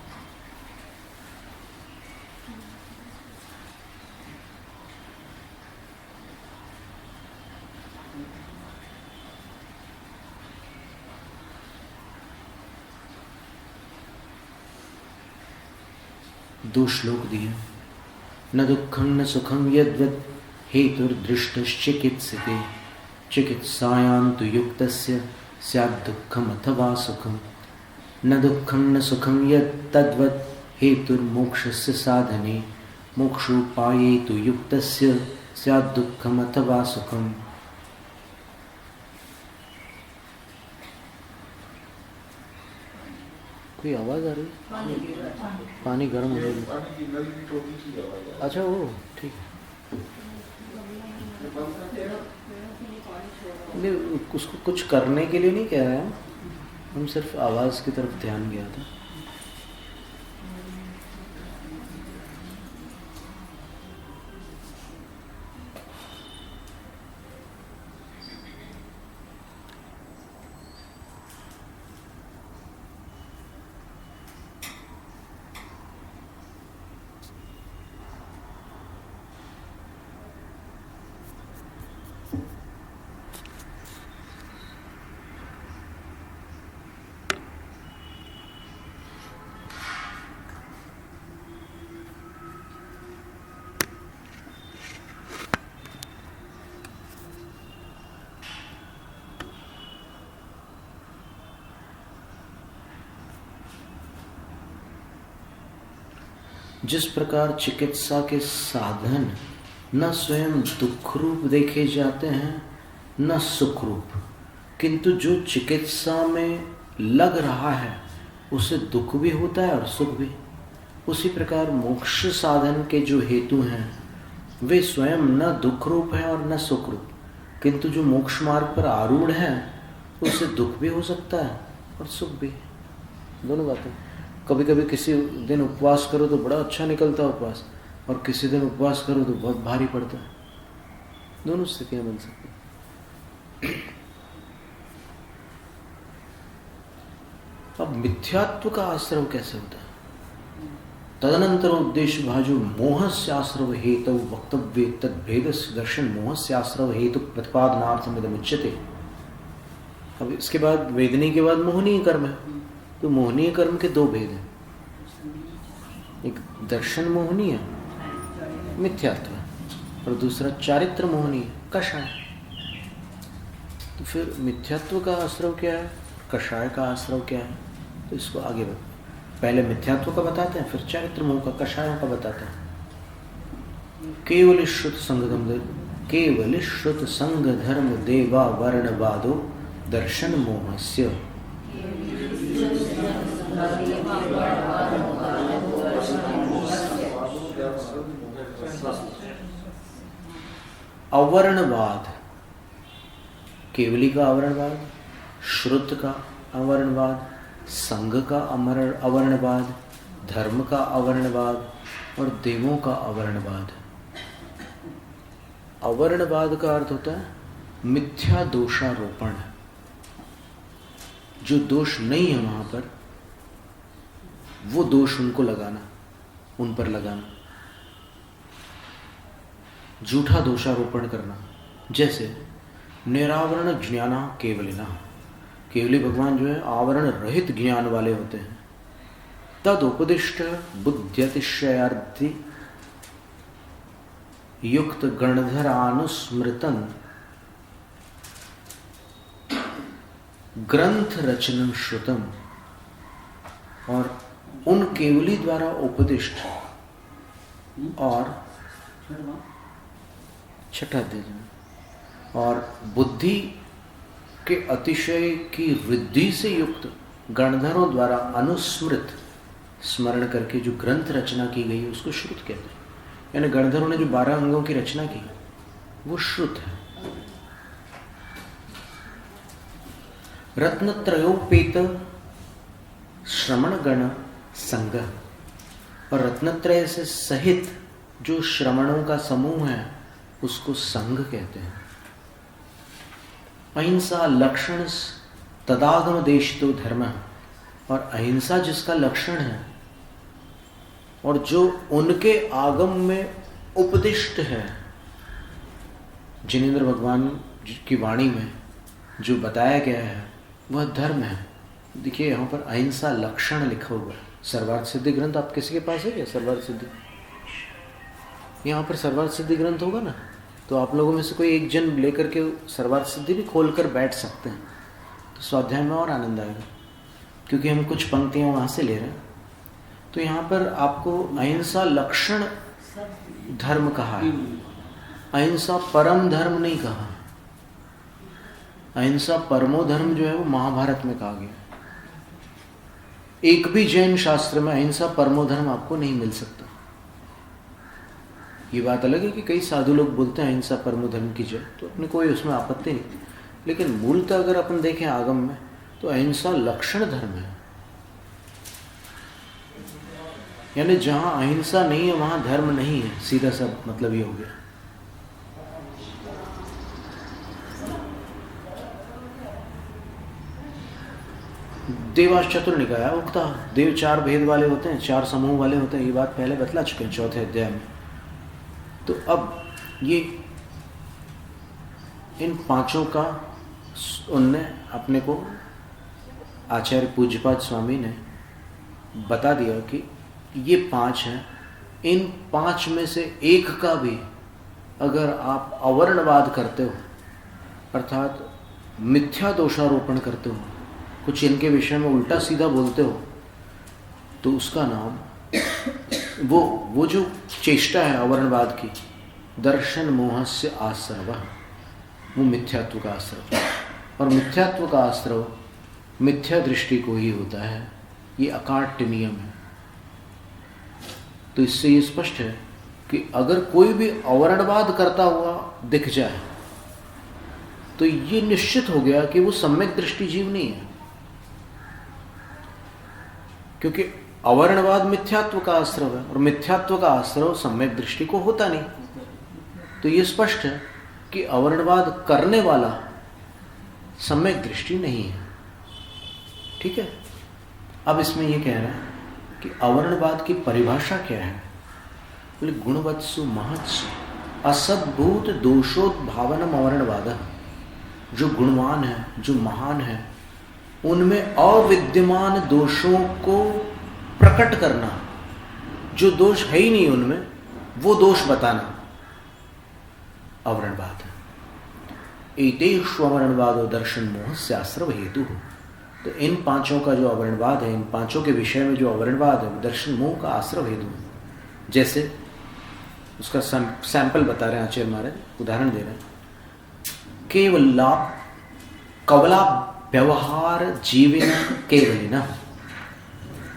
दो श्लोक दिए। न दुःखं न सुखं यद्वत् हेतुर्दृष्टश्चिकित्सिते चिकित्सायां तु युक्तस्य स्यात् दुःखम् अथवा सुखम्। न दुःखं न सुखं यत्तद्वत् हेतुर्मोक्षस्य साधने मोक्षोपाये तु युक्तस्य स्यात् दुःखम् अथवा सुखम्। कोई आवाज आ रही है? पानी गर्म हो रही है। अच्छा वो ठीक है, नहीं उसको कुछ करने के लिए नहीं कह रहे हैं हम सिर्फ आवाज की तरफ ध्यान गया था। जिस प्रकार चिकित्सा के साधन न स्वयं दुख रूप देखे जाते हैं न सुख रूप, किंतु जो चिकित्सा में लग रहा है उसे दुख भी होता है और सुख भी, उसी प्रकार मोक्ष साधन के जो हेतु हैं वे स्वयं न दुख रूप है और न सुख रूप, किंतु जो मोक्ष मार्ग पर आरूढ़ है उसे दुख भी हो सकता है और सुख भी, दोनों बातें। कभी कभी किसी दिन उपवास करो तो बड़ा अच्छा निकलता है उपवास, और किसी दिन उपवास करो तो बहुत भारी पड़ता है, दोनों स्थितियां बन सकती हैं। अब मिथ्यात्व का आश्रव कैसे होता है? तदनंतर उद्देश्य भाजो मोहस्य आश्रव हेतु वक्तव्य तद्भेद दर्शन मोहस्य आश्रव हेतु प्रतिपादनार्थमिदमुच्यते। अब इसके बाद वेदनी के बाद मोहनीय कर्म है, तो मोहनीय कर्म के दो भेद हैं, एक दर्शन मोहनीय मिथ्यात्व और दूसरा चारित्र मोहनीय कषाय। तो फिर मिथ्यात्व का आश्रव क्या है, कषाय का आश्रव क्या है, तो इसको आगे पहले मिथ्यात्व का बताते हैं, फिर चारित्र मोह का कषायों का बताते हैं। केवल श्रुत संग धर्म देवा वर्णवादो दर्शन मोहस्य। अवर्णवाद, केवली का अवर्णवाद, श्रुत का अवर्णवाद, संघ का अवर्णवाद, धर्म का अवर्णवाद और देवों का अवर्णवाद। अवर्णवाद का अर्थ होता है मिथ्या दोषारोपण, जो दोष नहीं है वहां पर वो दोष उनको लगाना, उन पर लगाना, झूठा दोषारोपण करना। जैसे निरावरण ज्ञाना केवलिना, केवली भगवान जो है आवरण रहित ज्ञान वाले होते हैं। तद उपदिष्ट बुद्ध्यतिशयार्थी युक्त गणधरानुस्मृतन ग्रंथ रचनम श्रुतम और उन केवली द्वारा उपदिष्ट और छठा अध्याय और बुद्धि के अतिशय की वृद्धि से युक्त गणधरों द्वारा अनुस्मृत स्मरण करके जो ग्रंथ रचना की गई है उसको श्रुत कहते हैं। यानी गणधरों ने जो 12 अंगों की रचना की वो श्रुत है। रत्नत्रयोपेत श्रमण गण संघ, और रत्नत्रय से सहित जो श्रमणों का समूह है उसको संघ कहते हैं। अहिंसा लक्षण तदागम देश तो धर्म, और अहिंसा जिसका लक्षण है और जो उनके आगम में उपदिष्ट है, जिनेंद्र भगवान की वाणी में जो बताया गया है वह धर्म है। देखिए यहाँ पर अहिंसा लक्षण लिखा हुआ है। सर्वार्थ सिद्धि ग्रंथ आप किसी के पास है क्या? सर्वार्थ सिद्धि, यहाँ पर सर्वार्थ सिद्धि ग्रंथ होगा ना, तो आप लोगों में से कोई एक जन लेकर के सर्वार्थ सिद्धि भी खोल कर बैठ सकते हैं, तो स्वाध्याय में और आनंद आएगा, क्योंकि हम कुछ पंक्तियाँ वहाँ से ले रहे हैं। तो यहाँ पर आपको अहिंसा लक्षण धर्म कहा है, अहिंसा परम धर्म नहीं कहा। अहिंसा परमो धर्म जो है वो महाभारत में कहा गया। एक भी जैन शास्त्र में अहिंसा परमो धर्म आपको नहीं मिल सकता। ये बात अलग है कि कई साधु लोग बोलते हैं अहिंसा परमो धर्म की जय, तो अपने कोई उसमें आपत्ति नहीं, लेकिन मूलतः अगर अपन देखें आगम में तो अहिंसा लक्षण धर्म है। यानी जहां अहिंसा नहीं है वहां धर्म नहीं है, सीधा सा मतलब ये हो गया। देवास चतुर्निकाय उक्ता, देव 4 भेद वाले होते हैं, 4 समूह वाले होते हैं, ये बात पहले बतला चुके हैं 4थे अध्याय में। तो अब ये इन 5 का उनने अपने को आचार्य पूज्यपाद स्वामी ने बता दिया कि ये 5 हैं। इन 5 में से एक का भी अगर आप अवर्णवाद करते हो, अर्थात मिथ्या दोषारोपण करते हो, कुछ इनके विषय में उल्टा सीधा बोलते हो, तो उसका नाम वो जो चेष्टा है अवर्णवाद की, दर्शन मोहस्य आश्रव, वो मिथ्यात्व का आश्रव, और मिथ्यात्व का आश्रव मिथ्या दृष्टि को ही होता है। ये अकाट्य नियम है। तो इससे ये स्पष्ट है कि अगर कोई भी अवर्णवाद करता हुआ दिख जाए तो ये निश्चित हो गया कि वो सम्यक दृष्टि जीव नहीं है, क्योंकि अवर्णवाद मिथ्यात्व का आश्रव है और मिथ्यात्व का आश्रव सम्यक दृष्टि को होता नहीं। तो ये स्पष्ट है कि अवर्णवाद करने वाला सम्यक दृष्टि नहीं है। ठीक है। अब इसमें ये कह रहा है कि अवर्णवाद की परिभाषा क्या है? बोले गुणवत्सु महत्सु असद्भूत दोषोद्भावनम अवर्णवाद। जो गुणवान है, जो महान है, उनमें अविद्यमान दोषों को प्रकट करना, जो दोष है ही नहीं उनमें वो दोष बताना अवर्णवाद है। एतेषु अवर्णवादो दर्शन मोह से आश्रव हेतु। तो इन 5 का जो अवर्णवाद है, इन 5 के विषय में जो अवर्णवाद है वो दर्शन मोह का आश्रव हेतु है। जैसे उसका सैंपल बता रहे हैं आचार्य महाराज, उदाहरण दे रहे हैं। केवला कवला व्यवहार जीविन केवलिना,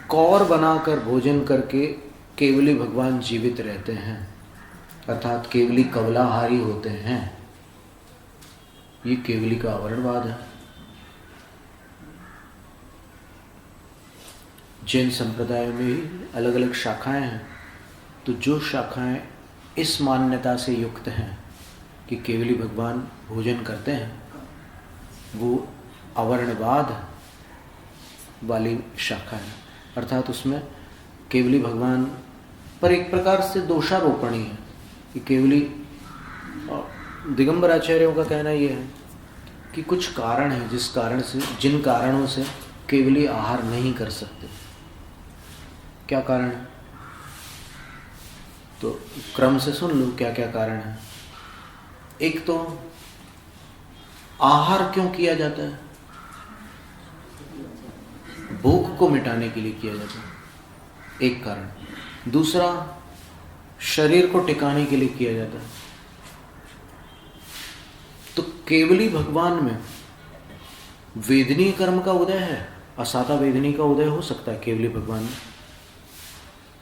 कौर बनाकर भोजन करके केवली भगवान जीवित रहते हैं, अर्थात केवली कवलाहारी होते हैं। ये केवली का अवर्णवाद है। जैन संप्रदाय में ही अलग अलग शाखाएं हैं, तो जो शाखाएं इस मान्यता से युक्त हैं कि केवली भगवान भोजन करते हैं, वो अवर्णवाद वाली शाखा है, अर्थात उसमें केवली भगवान पर एक प्रकार से दोषारोपण ही है कि केवली। दिगंबर आचार्यों का कहना यह है कि कुछ कारण है जिस कारण से, जिन कारणों से केवली आहार नहीं कर सकते। क्या कारण है? तो क्रम से सुन लो क्या क्या कारण है। एक तो आहार क्यों किया जाता है? भूख को मिटाने के लिए किया जाता है, एक कारण। दूसरा, शरीर को टिकाने के लिए किया जाता है। तो केवली भगवान में वेदनीय कर्म का उदय है, असाता वेदनी का उदय हो सकता है केवली भगवान में,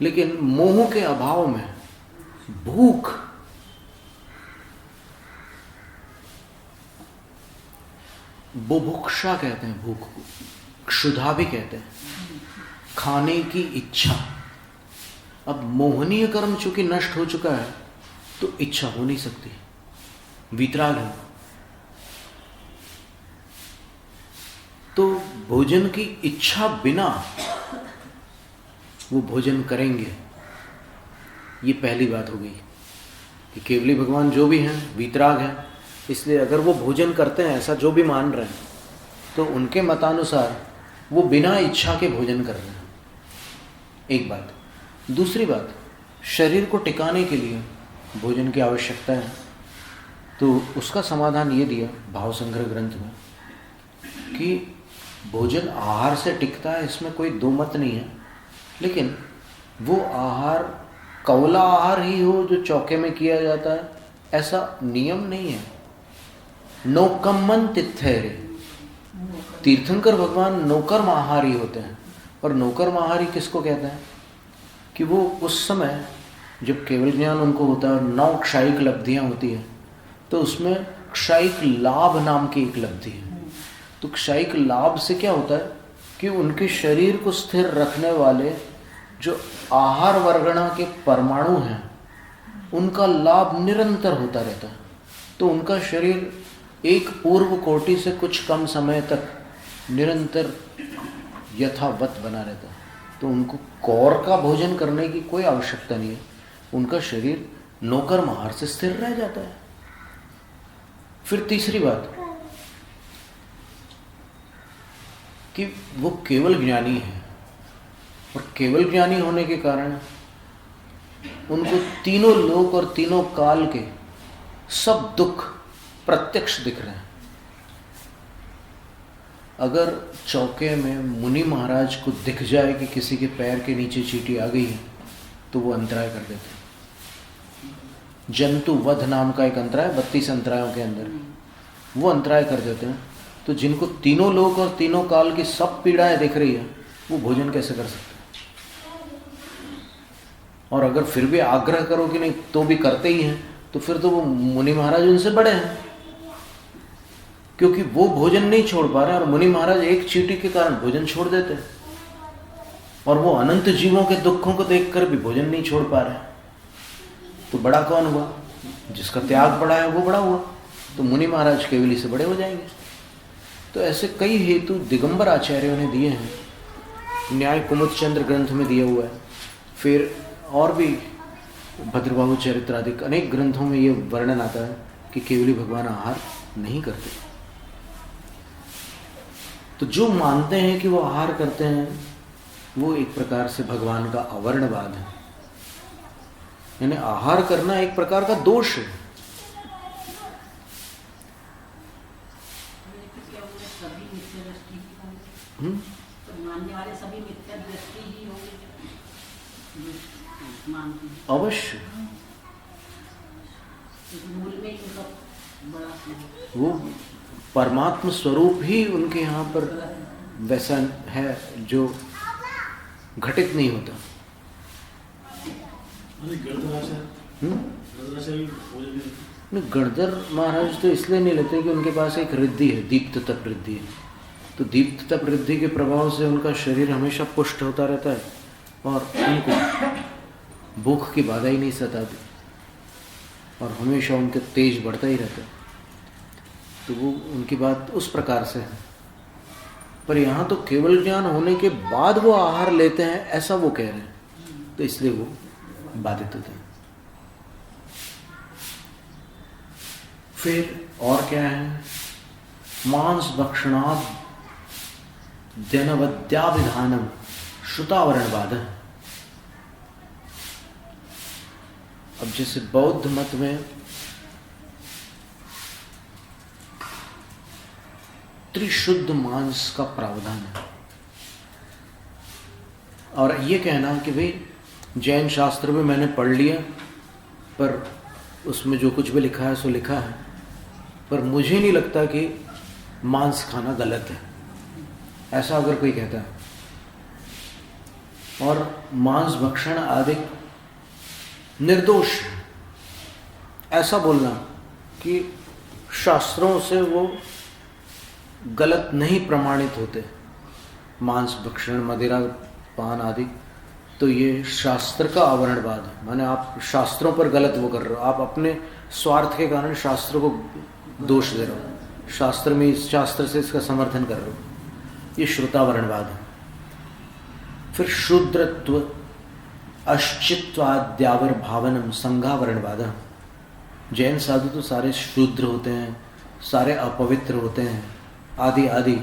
लेकिन मोह के अभाव में भूख, बुभुक्षा कहते हैं भूख को, क्षुधा भी कहते हैं, खाने की इच्छा। अब मोहनीय कर्म चूंकि नष्ट हो चुका है तो इच्छा हो नहीं सकती, वितराग है। तो भोजन की इच्छा बिना वो भोजन करेंगे, ये पहली बात हो गई कि केवली भगवान जो भी हैं वीतराग हैं, इसलिए अगर वो भोजन करते हैं ऐसा जो भी मान रहे हैं तो उनके मतानुसार वो बिना इच्छा के भोजन कर रहे हैं, एक बात। दूसरी बात, शरीर को टिकाने के लिए भोजन की आवश्यकता है, तो उसका समाधान ये दिया भाव संग्रह ग्रंथ में कि भोजन आहार से टिकता है, इसमें कोई दो मत नहीं है, लेकिन वो आहार कौला आहार ही हो जो चौके में किया जाता है, ऐसा नियम नहीं है। नौकम्मन तिथेरे, तीर्थंकर भगवान नौकर आहारी होते हैं। और नौकर आहारी किसको कहते हैं कि वो उस समय जब केवल ज्ञान उनको होता है और 9 क्षायिक लब्धियाँ होती हैं, तो उसमें क्षायिक लाभ नाम की एक लब्धि है। तो क्षायिक लाभ से क्या होता है कि उनके शरीर को स्थिर रखने वाले जो आहार वर्गणा के परमाणु हैं उनका लाभ निरंतर होता रहता है। तो उनका शरीर एक पूर्व कोटि से कुछ कम समय तक निरंतर यथावत बना रहता है। तो उनको कौर का भोजन करने की कोई आवश्यकता नहीं है, उनका शरीर नौकर महार से स्थिर रह जाता है। फिर तीसरी बात कि वो केवल ज्ञानी है, और केवल ज्ञानी होने के कारण उनको तीनों लोक और तीनों काल के सब दुख प्रत्यक्ष दिख रहे हैं। अगर चौके में मुनि महाराज को दिख जाए कि किसी के पैर के नीचे चींटी आ गई है तो वो अंतराय कर देते हैं। जंतु वध नाम का एक अंतराय, 32 अंतरायों के अंदर वो अंतराय कर देते हैं। तो जिनको तीनों लोक और तीनों काल की सब पीड़ाएं दिख रही है वो भोजन कैसे कर सकते हैं? और अगर फिर भी आग्रह करो कि नहीं तो भी करते ही हैं, तो फिर तो वो मुनि महाराज उनसे बड़े हैं, क्योंकि वो भोजन नहीं छोड़ पा रहे और मुनि महाराज एक चींटी के कारण भोजन छोड़ देते हैं, और वो अनंत जीवों के दुखों को देखकर भी भोजन नहीं छोड़ पा रहे। तो बड़ा कौन हुआ? जिसका त्याग बड़ा है वो बड़ा हुआ। तो मुनि महाराज केवली से बड़े हो जाएंगे। तो ऐसे कई हेतु दिगंबर आचार्यों ने दिए हैं, न्याय कुमुद चंद्र ग्रंथ में दिया हुआ है, फिर और भी भद्रबाहु चरित्र आदि अनेक ग्रंथों में ये वर्णन आता है कि केवली भगवान आहार नहीं करते। तो जो मानते हैं कि वो आहार करते हैं वो एक प्रकार से भगवान का अवर्णवाद है, यानी आहार करना एक प्रकार का दोष है। मानने वाले सभी मिथ्या दृष्टि ही होंगे, अवश्य मूल में उनका बड़ा वो परमात्म स्वरूप ही उनके यहाँ पर वैसा है जो घटित नहीं होता। गणधर महाराज तो इसलिए नहीं लेते कि उनके पास एक रिद्धि है, दीप्त तप रिद्धि है। तो दीप्त तप रिद्धि के प्रभाव से उनका शरीर हमेशा पुष्ट होता रहता है और उनको भूख की बाधा ही नहीं सताती और हमेशा उनके तेज बढ़ता ही रहता है। तो वो उनकी बात उस प्रकार से है। पर यहाँ तो केवल ज्ञान होने के बाद वो आहार लेते हैं ऐसा वो कह रहे हैं, तो इसलिए वो बाधित होते हैं। फिर और क्या है? मांस भक्षणाद जनवद्याभिधानम श्रुतावरणवाद। अब जैसे बौद्ध मत में त्रिशुद्ध मांस का प्रावधान है, और ये कहना कि भाई जैन शास्त्र में मैंने पढ़ लिया, पर उसमें जो कुछ भी लिखा है सो लिखा है, पर मुझे नहीं लगता कि मांस खाना गलत है, ऐसा अगर कोई कहता है, और मांस भक्षण आदि निर्दोष है, ऐसा बोलना कि शास्त्रों से वो गलत नहीं प्रमाणित होते, मांस भक्षण मदिरा पान आदि, तो ये शास्त्र का आवरणवाद है। माने आप शास्त्रों पर गलत वो कर रहे हो, आप अपने स्वार्थ के कारण शास्त्र को दोष दे रहे हो, शास्त्र से इसका समर्थन कर रहे हो, ये श्रुतावरणवाद है। फिर शूद्रत्व अश्चित्वाद्यावर भावनम संघावरणवाद। जैन साधु तो सारे शूद्र होते हैं, सारे अपवित्र होते हैं, आदि आदि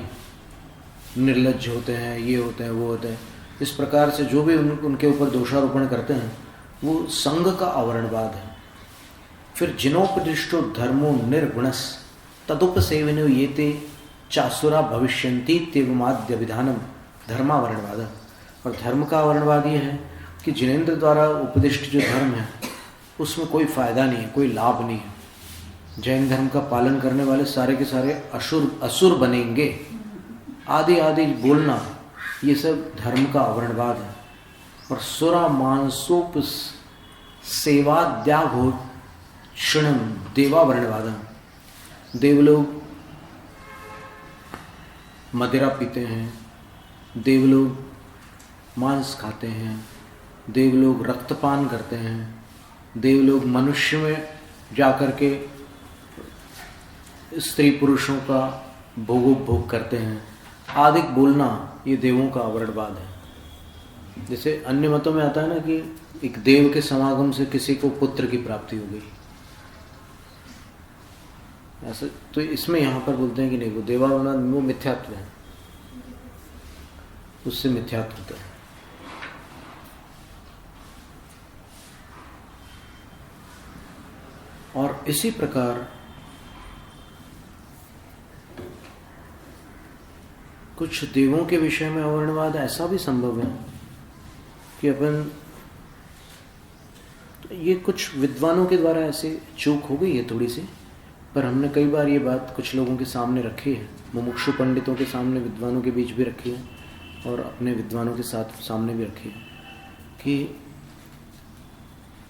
निर्लज्ज होते हैं, ये होते हैं, वो होते हैं, इस प्रकार से जो भी उनके ऊपर दोषारोपण करते हैं वो संघ का आवरणवाद है। फिर जिनोपदिष्टो धर्मो निर्गुणस तदुपसेवनो येते चासुरा भविष्यन्ति तेवमाद्य विधानम धर्मावरणवाद। और धर्म का आवरणवाद ये है कि जिनेन्द्र द्वारा उपदिष्ट जो धर्म है उसमें कोई फायदा नहीं है, कोई लाभ नहीं है। जैन धर्म का पालन करने वाले सारे के सारे असुर बनेंगे, आदि आदि बोलना, ये सब धर्म का आवरणवाद है। और सुरा मांसोप सेवाद्याघो क्षणम देवावरणवाद। देवलोग मदिरा पीते हैं, देवलोग मांस खाते हैं, देवलोग रक्तपान करते हैं, देवलोग मनुष्य में जाकर के स्त्री पुरुषों का भोगोपभोग करते हैं, आदि बोलना ये देवों का आवरणवाद है। जैसे अन्य मतों में आता है ना कि एक देव के समागम से किसी को पुत्र की प्राप्ति हो गई, ऐसे तो इसमें यहाँ पर बोलते हैं कि नहीं, वो देवावरण वो मिथ्यात्व है, उससे मिथ्यात्व होता है। और इसी प्रकार कुछ देवों के विषय में आवरणवाद ऐसा भी संभव है कि अपन, ये कुछ विद्वानों के द्वारा ऐसे चूक हो गई है थोड़ी सी, पर हमने कई बार ये बात कुछ लोगों के सामने रखी है, मुमुक्षु पंडितों के सामने, विद्वानों के बीच भी रखी है और अपने विद्वानों के साथ सामने भी रखी है, कि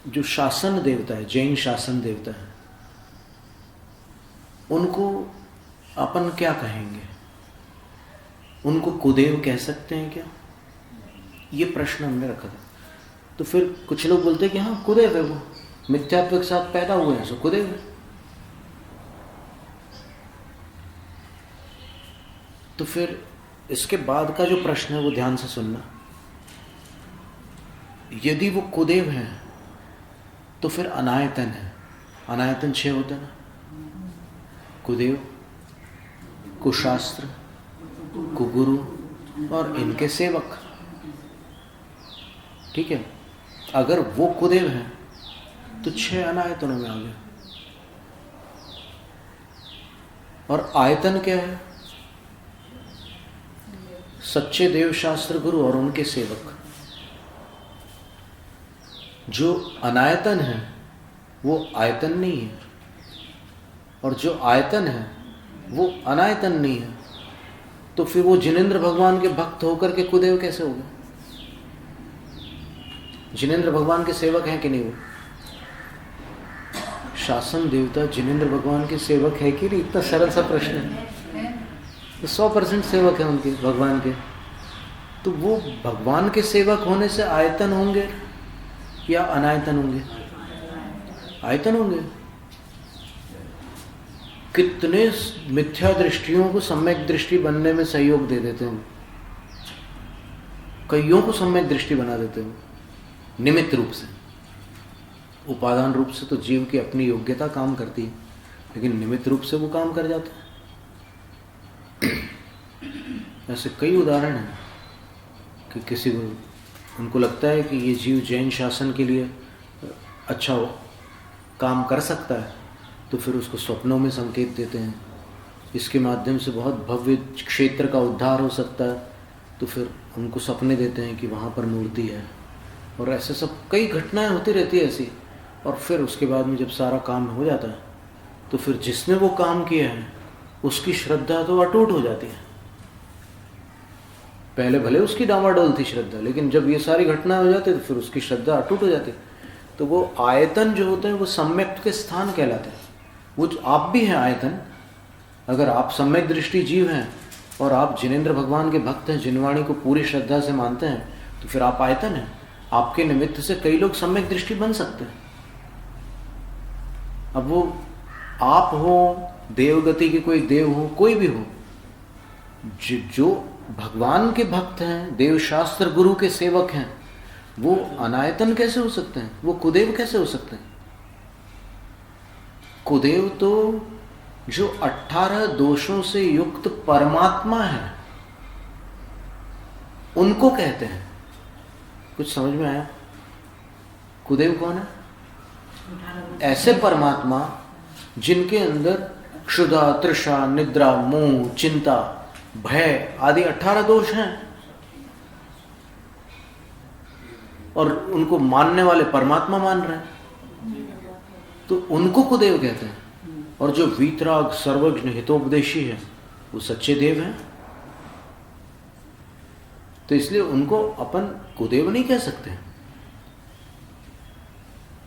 जो शासन देवता है, जैन शासन देवता है, उनको अपन क्या कहेंगे? उनको कुदेव कह सकते हैं क्या? ये प्रश्न हमने रखा था। तो फिर कुछ लोग बोलते हैं कि हाँ कुदेव है, वो मिथ्यात्व के साथ पैदा हुए हैं, सो कुदेव है। तो फिर इसके बाद का जो प्रश्न है वो ध्यान से सुनना। यदि वो कुदेव है तो फिर अनायतन है, अनायतन 6 होता है ना, कुदेव, कुशास्त्र, कुगुरु और इनके सेवक, ठीक है। अगर वो कुदेव है तो 6 अनायतनों में आ गए। और आयतन क्या है? सच्चे देव शास्त्र गुरु और उनके सेवक। जो अनायतन है वो आयतन नहीं है, और जो आयतन है वो अनायतन नहीं है, तो फिर वो जिनेन्द्र भगवान के भक्त होकर के कुदेव कैसे हो गए? जिनेन्द्र भगवान के सेवक हैं कि नहीं? वो शासन देवता जिनेन्द्र भगवान के सेवक है कि नहीं? इतना सरल सा प्रश्न है। तो 100% सेवक है उनके, भगवान के। तो वो भगवान के सेवक होने से आयतन होंगे या अनायतन होंगे? आयतन होंगे। कितने मिथ्या दृष्टियों को सम्यक दृष्टि बनने में सहयोग दे देते हैं, कईयों को सम्यक दृष्टि बना देते हैं निमित्त रूप से। उपादान रूप से तो जीव की अपनी योग्यता काम करती है, लेकिन निमित्त रूप से वो काम कर जाता है। ऐसे कई उदाहरण हैं कि किसी को उनको लगता है कि ये जीव जैन शासन के लिए अच्छा हो, काम कर सकता है, तो फिर उसको स्वप्नों में संकेत देते हैं। इसके माध्यम से बहुत भव्य क्षेत्र का उद्धार हो सकता है, तो फिर उनको सपने देते हैं कि वहाँ पर मूर्ति है, और ऐसे सब कई घटनाएं होती रहती है ऐसी। और फिर उसके बाद में जब सारा काम हो जाता है तो फिर जिसने वो काम किया है उसकी श्रद्धा तो अटूट हो जाती है। पहले भले उसकी डामाडोल थी श्रद्धा, लेकिन जब ये सारी घटनाएं हो जाती है तो फिर उसकी श्रद्धा अटूट हो जाती है। तो वो आयतन जो होते हैं वो सम्यक के स्थान कहलाते हैं। वो आप भी हैं आयतन। अगर आप सम्यक दृष्टि जीव हैं और आप जिनेंद्र भगवान के भक्त हैं, जिनवाणी को पूरी श्रद्धा से मानते हैं, तो फिर आप आयतन हैं। आपके निमित्त से कई लोग सम्यक दृष्टि बन सकते हैं। अब वो आप हो, देवगति के कोई देव हो, कोई भी हो, जो भगवान के भक्त हैं, देव शास्त्र गुरु के सेवक हैं, वो अनायतन कैसे हो सकते हैं? वो कुदेव कैसे हो सकते हैं? कुदेव तो जो 18 दोषों से युक्त परमात्मा है उनको कहते हैं। कुछ समझ में आया? कुदेव कौन है? ऐसे परमात्मा जिनके अंदर क्षुधा, तृषा, निद्रा, मोह, चिंता, भय आदि 18 दोष हैं, और उनको मानने वाले परमात्मा मान रहे हैं, तो उनको कुदेव कहते हैं। और जो वीतराग, सर्वज्ञ, हितोपदेशी है वो सच्चे देव हैं। तो इसलिए उनको अपन कुदेव नहीं कह सकते,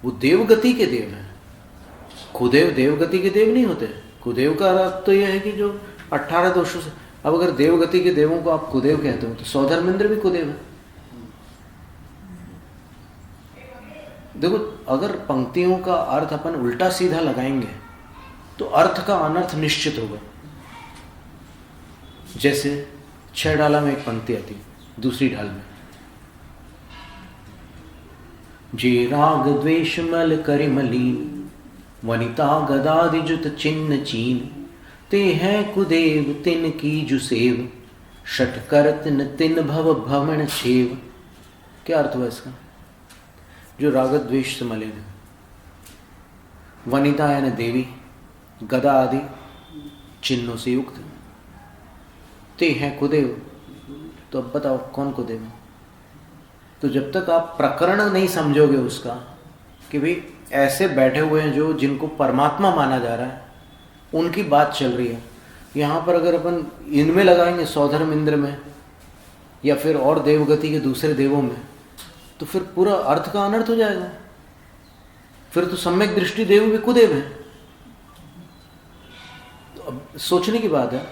वो देवगति के देव हैं। कुदेव देवगति के देव नहीं होते। कुदेव का अर्थ तो यह है कि जो 18 दोषों से, अब अगर देवगति के देवों को आप कुदेव कहते हो तो सौधर्मेंद्र भी कुदेव है। देखो, अगर पंक्तियों का अर्थ अपन उल्टा सीधा लगाएंगे तो अर्थ का अनर्थ निश्चित होगा। जैसे 6 डाला में एक पंक्ति आती है, दूसरी ढाल में, जे राग द्वेष मल करि मलीन, वनिता गदादि जुत चिन्ह चीन, ते हैं कुदेव तिन की जुसेव, शठ करत न तिन भव भवण छेव। क्या अर्थ हुआ इसका? जो राग द्वेष से मलिन है, वनिता यानी देवी, गदा आदि चिन्हों से युक्त, ते हैं कुदेव। तो अब बताओ कौन कुदेव है? तो जब तक आप प्रकरण नहीं समझोगे उसका कि भाई ऐसे बैठे हुए हैं जो जिनको परमात्मा माना जा रहा है, उनकी बात चल रही है, यहाँ पर अगर अपन इनमें लगाएंगे सौधर्म इंद्र में या फिर और देवगति के दूसरे देवों में, तो फिर पूरा अर्थ का अनर्थ हो जाएगा। फिर तो सम्यक दृष्टि देव भी कुदेव है। तो अब सोचने की बात है,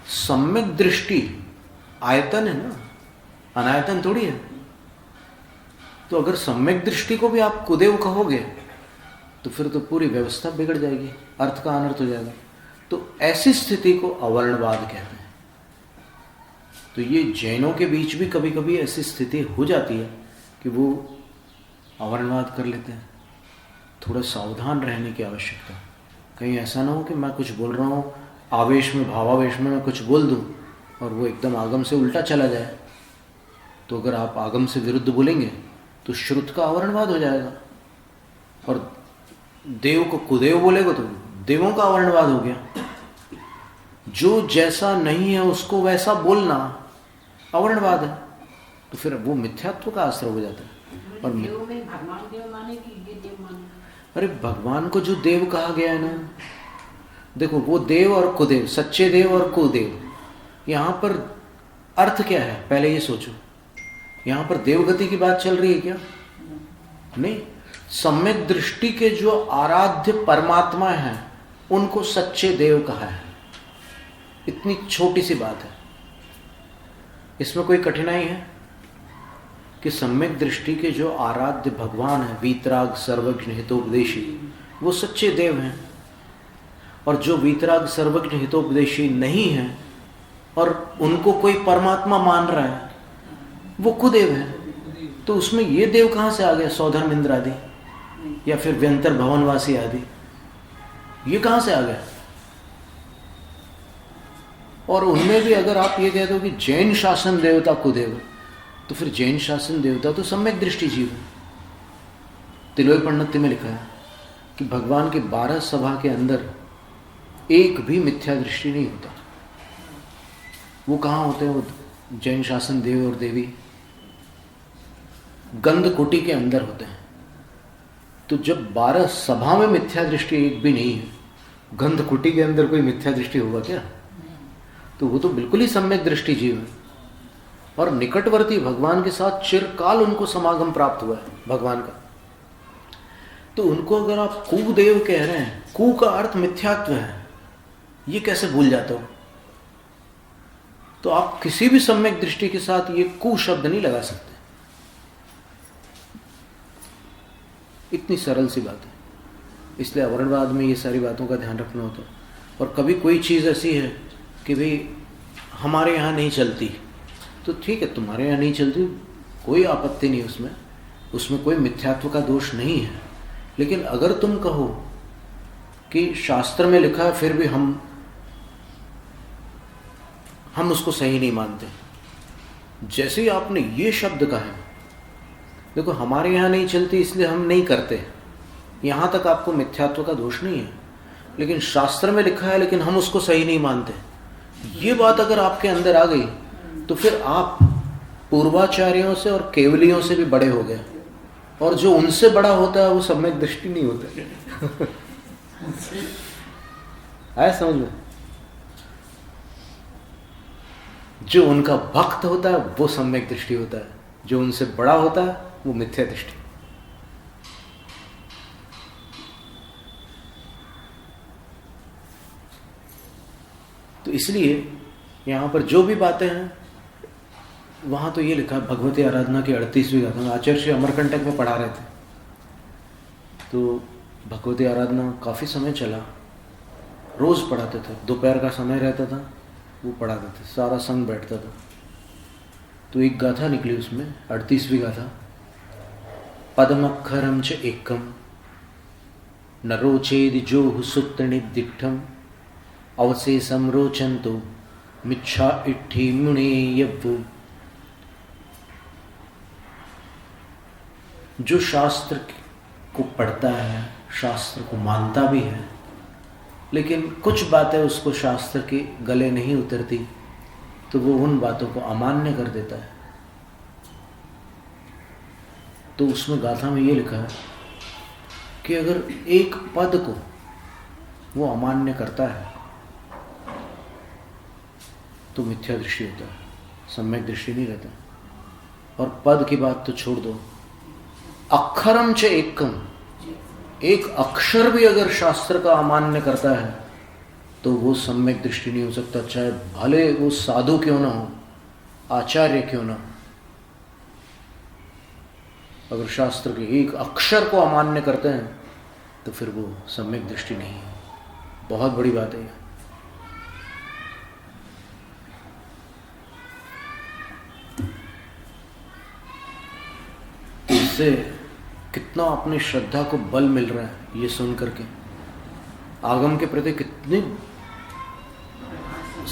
सम्यक दृष्टि आयतन है ना, अनायतन थोड़ी है। तो अगर सम्यक दृष्टि को भी आप कुदेव कहोगे तो फिर तो पूरी व्यवस्था बिगड़ जाएगी, अर्थ का अनर्थ हो जाएगा। तो ऐसी स्थिति को अवर्णवाद कहते हैं। तो ये जैनों के बीच भी कभी कभी ऐसी स्थिति हो जाती है कि वो अवर्णवाद कर लेते हैं। थोड़ा सावधान रहने की आवश्यकता। कहीं ऐसा ना हो कि मैं कुछ बोल रहा हूँ, आवेश में, भावावेश में मैं कुछ बोल दूँ और वो एकदम आगम से उल्टा चला जाए। तो अगर आप आगम से विरुद्ध बोलेंगे तो श्रुत का अवर्णवाद हो जाएगा, और देव को कुदेव बोलेगा तो देवों का अवर्णवाद हो गया। जो जैसा नहीं है उसको वैसा बोलना अवर्णवाद है, तो फिर वो मिथ्यात्व का आश्रय हो जाता है। और देव में भगवान देव माने कि ये देव माने? अरे भगवान को जो देव कहा गया है ना, देखो वो देव और कुदेव, सच्चे देव और कुदेव, यहाँ पर अर्थ क्या है पहले ये सोचो। यहाँ पर देवगति की बात चल रही है क्या? नहीं। सम्यक दृष्टि के जो आराध्य परमात्मा हैं उनको सच्चे देव कहा है। इतनी छोटी सी बात है, इसमें कोई कठिनाई है कि सम्यक दृष्टि के जो आराध्य भगवान है, वीतराग, सर्वज्ञ, हितोपदेशी, वो सच्चे देव हैं। और जो वीतराग, सर्वज्ञ, हितोपदेशी नहीं है और उनको कोई परमात्मा मान रहा है, वो कुदेव है। तो उसमें ये देव कहाँ से आ गया? सौधर्म इंद्र आदि या फिर व्यंतर भवनवासी आदि, ये कहाँ से आ गया? और उनमें भी अगर आप ये कह दो कि जैन शासन देवता कुदेव, तो फिर जैन शासन देवता तो सम्यक दृष्टि जीव है। तिलोई पंडित में लिखा है कि भगवान के 12 सभा के अंदर एक भी मिथ्या दृष्टि नहीं होता। वो कहाँ होते हैं? वो जैन शासन देव और देवी गंध कुटी के अंदर होते हैं। तो जब 12 सभा में मिथ्या दृष्टि एक भी नहीं है, गंध कुटी के अंदर कोई मिथ्या दृष्टि होगा क्या? तो वो तो बिल्कुल ही सम्यक दृष्टि जीव है और निकटवर्ती भगवान के साथ चिरकाल उनको समागम प्राप्त हुआ है भगवान का। तो उनको अगर आप कुदेव कह रहे हैं, कु का अर्थ मिथ्यात्व है, ये कैसे भूल जाते हो? तो आप किसी भी सम्यक दृष्टि के साथ ये कु शब्द नहीं लगा सकते। इतनी सरल सी बात है। इसलिए अवर्णवाद में ये सारी बातों का ध्यान रखना होता है। और कभी कोई चीज़ ऐसी है कि भाई हमारे यहाँ नहीं चलती, तो ठीक है, तुम्हारे यहाँ नहीं चलती, कोई आपत्ति नहीं उसमें, उसमें कोई मिथ्यात्व का दोष नहीं है। लेकिन अगर तुम कहो कि शास्त्र में लिखा है फिर भी हम उसको सही नहीं मानते, जैसे ही आपने ये शब्द कहा है, देखो हमारे यहाँ नहीं चलती इसलिए हम नहीं करते, यहाँ तक आपको मिथ्यात्व का दोष नहीं है। लेकिन शास्त्र में लिखा है लेकिन हम उसको सही नहीं मानते, ये बात अगर आपके अंदर आ गई तो फिर आप पूर्वाचार्यों से और केवलियों से भी बड़े हो गए, और जो उनसे बड़ा होता है वो सम्यक दृष्टि नहीं होता। आया समझ में? जो उनका भक्त होता है वो सम्यक दृष्टि होता है, जो उनसे बड़ा होता है वो मिथ्या दृष्टि। तो इसलिए यहां पर जो भी बातें हैं वहां तो ये लिखा है, भगवती आराधना की 38वीं गाथा। आचार्य श्री अमरकंटक में पढ़ा रहे थे, तो भगवती आराधना काफी समय चला, रोज पढ़ाते थे, दोपहर का समय रहता था वो पढ़ाते थे, सारा संघ बैठता था। तो एक गाथा निकली उसमें, 38वीं गाथा, पदमक्षरम च एकम न रोचेद जो सुत्तनिदिष्टम अवशेषम रोचंतो मिच्छा इट्ठी मुने यव्वु। जो शास्त्र को पढ़ता है, शास्त्र को मानता भी है, लेकिन कुछ बातें उसको शास्त्र के गले नहीं उतरती, तो वो उन बातों को अमान्य कर देता है। तो उसमें गाथा में ये लिखा है कि अगर एक पद को वो अमान्य करता है तो मिथ्या दृष्टि होता है, सम्यक दृष्टि नहीं रहता। और पद की बात तो छोड़ दो, अक्षरम च एकम, एक अक्षर भी अगर शास्त्र का अमान्य करता है तो वो सम्यक दृष्टि नहीं हो सकता, चाहे भले वो साधु क्यों ना हो, आचार्य क्यों ना हो। अगर शास्त्र के एक अक्षर को अमान्य करते हैं तो फिर वो सम्यक दृष्टि नहीं है। बहुत बड़ी बात है। इससे कितना अपनी श्रद्धा को बल मिल रहा है ये सुन करके, आगम के प्रति कितनी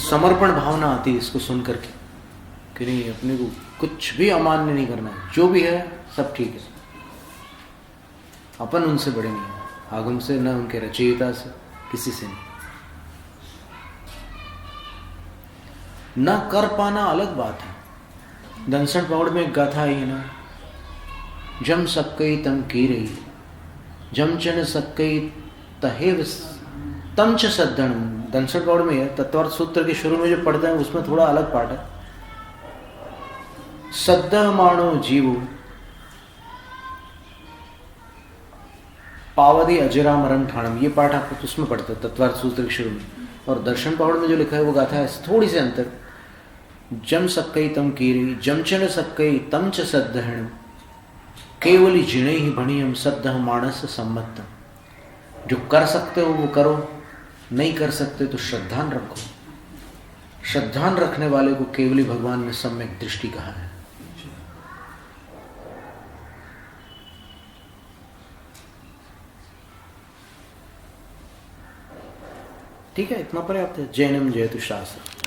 समर्पण भावना आती है इसको सुन करके, कि नहीं अपने को कुछ भी अमान्य नहीं करना है, जो भी है सब ठीक है, अपन उनसे बड़े नहीं है, आगम से न उनके रचयिता से, किसी से नहीं। न कर पाना अलग बात है। दनसठ पौड़ में एक गाथा आई है ना, जम सक्कई तम की रही, जम चन सक्कई तहेव तम च सद्धन। दनसठ पौड़ में है, तत्वार्थ सूत्र के शुरू में जो पढ़ते हैं उसमें थोड़ा अलग पाठ है। सद्दह माणो जीवो पावदी अजरामरम ठाणम, ये पाठ आप उसमें पढ़ते हैं तत्वार्थ सूत्र के शुरू में। और दर्शन पौड़ में जो लिखा है वो गाथा है थोड़ी से अंतर, जम सक्कई तम कीरी, जमचन सक्कई तम च सद्धहण, केवली जिणे ही भणी हम सद्दह मानस सम्मत। जो कर सकते हो वो करो, नहीं कर सकते तो श्रद्धान रखो। श्रद्धान रखने वाले को केवली भगवान ने सम्यक दृष्टि कहा है। ठीक है, इतना पर्याप्त है। जैनम जयतु शास्त्र।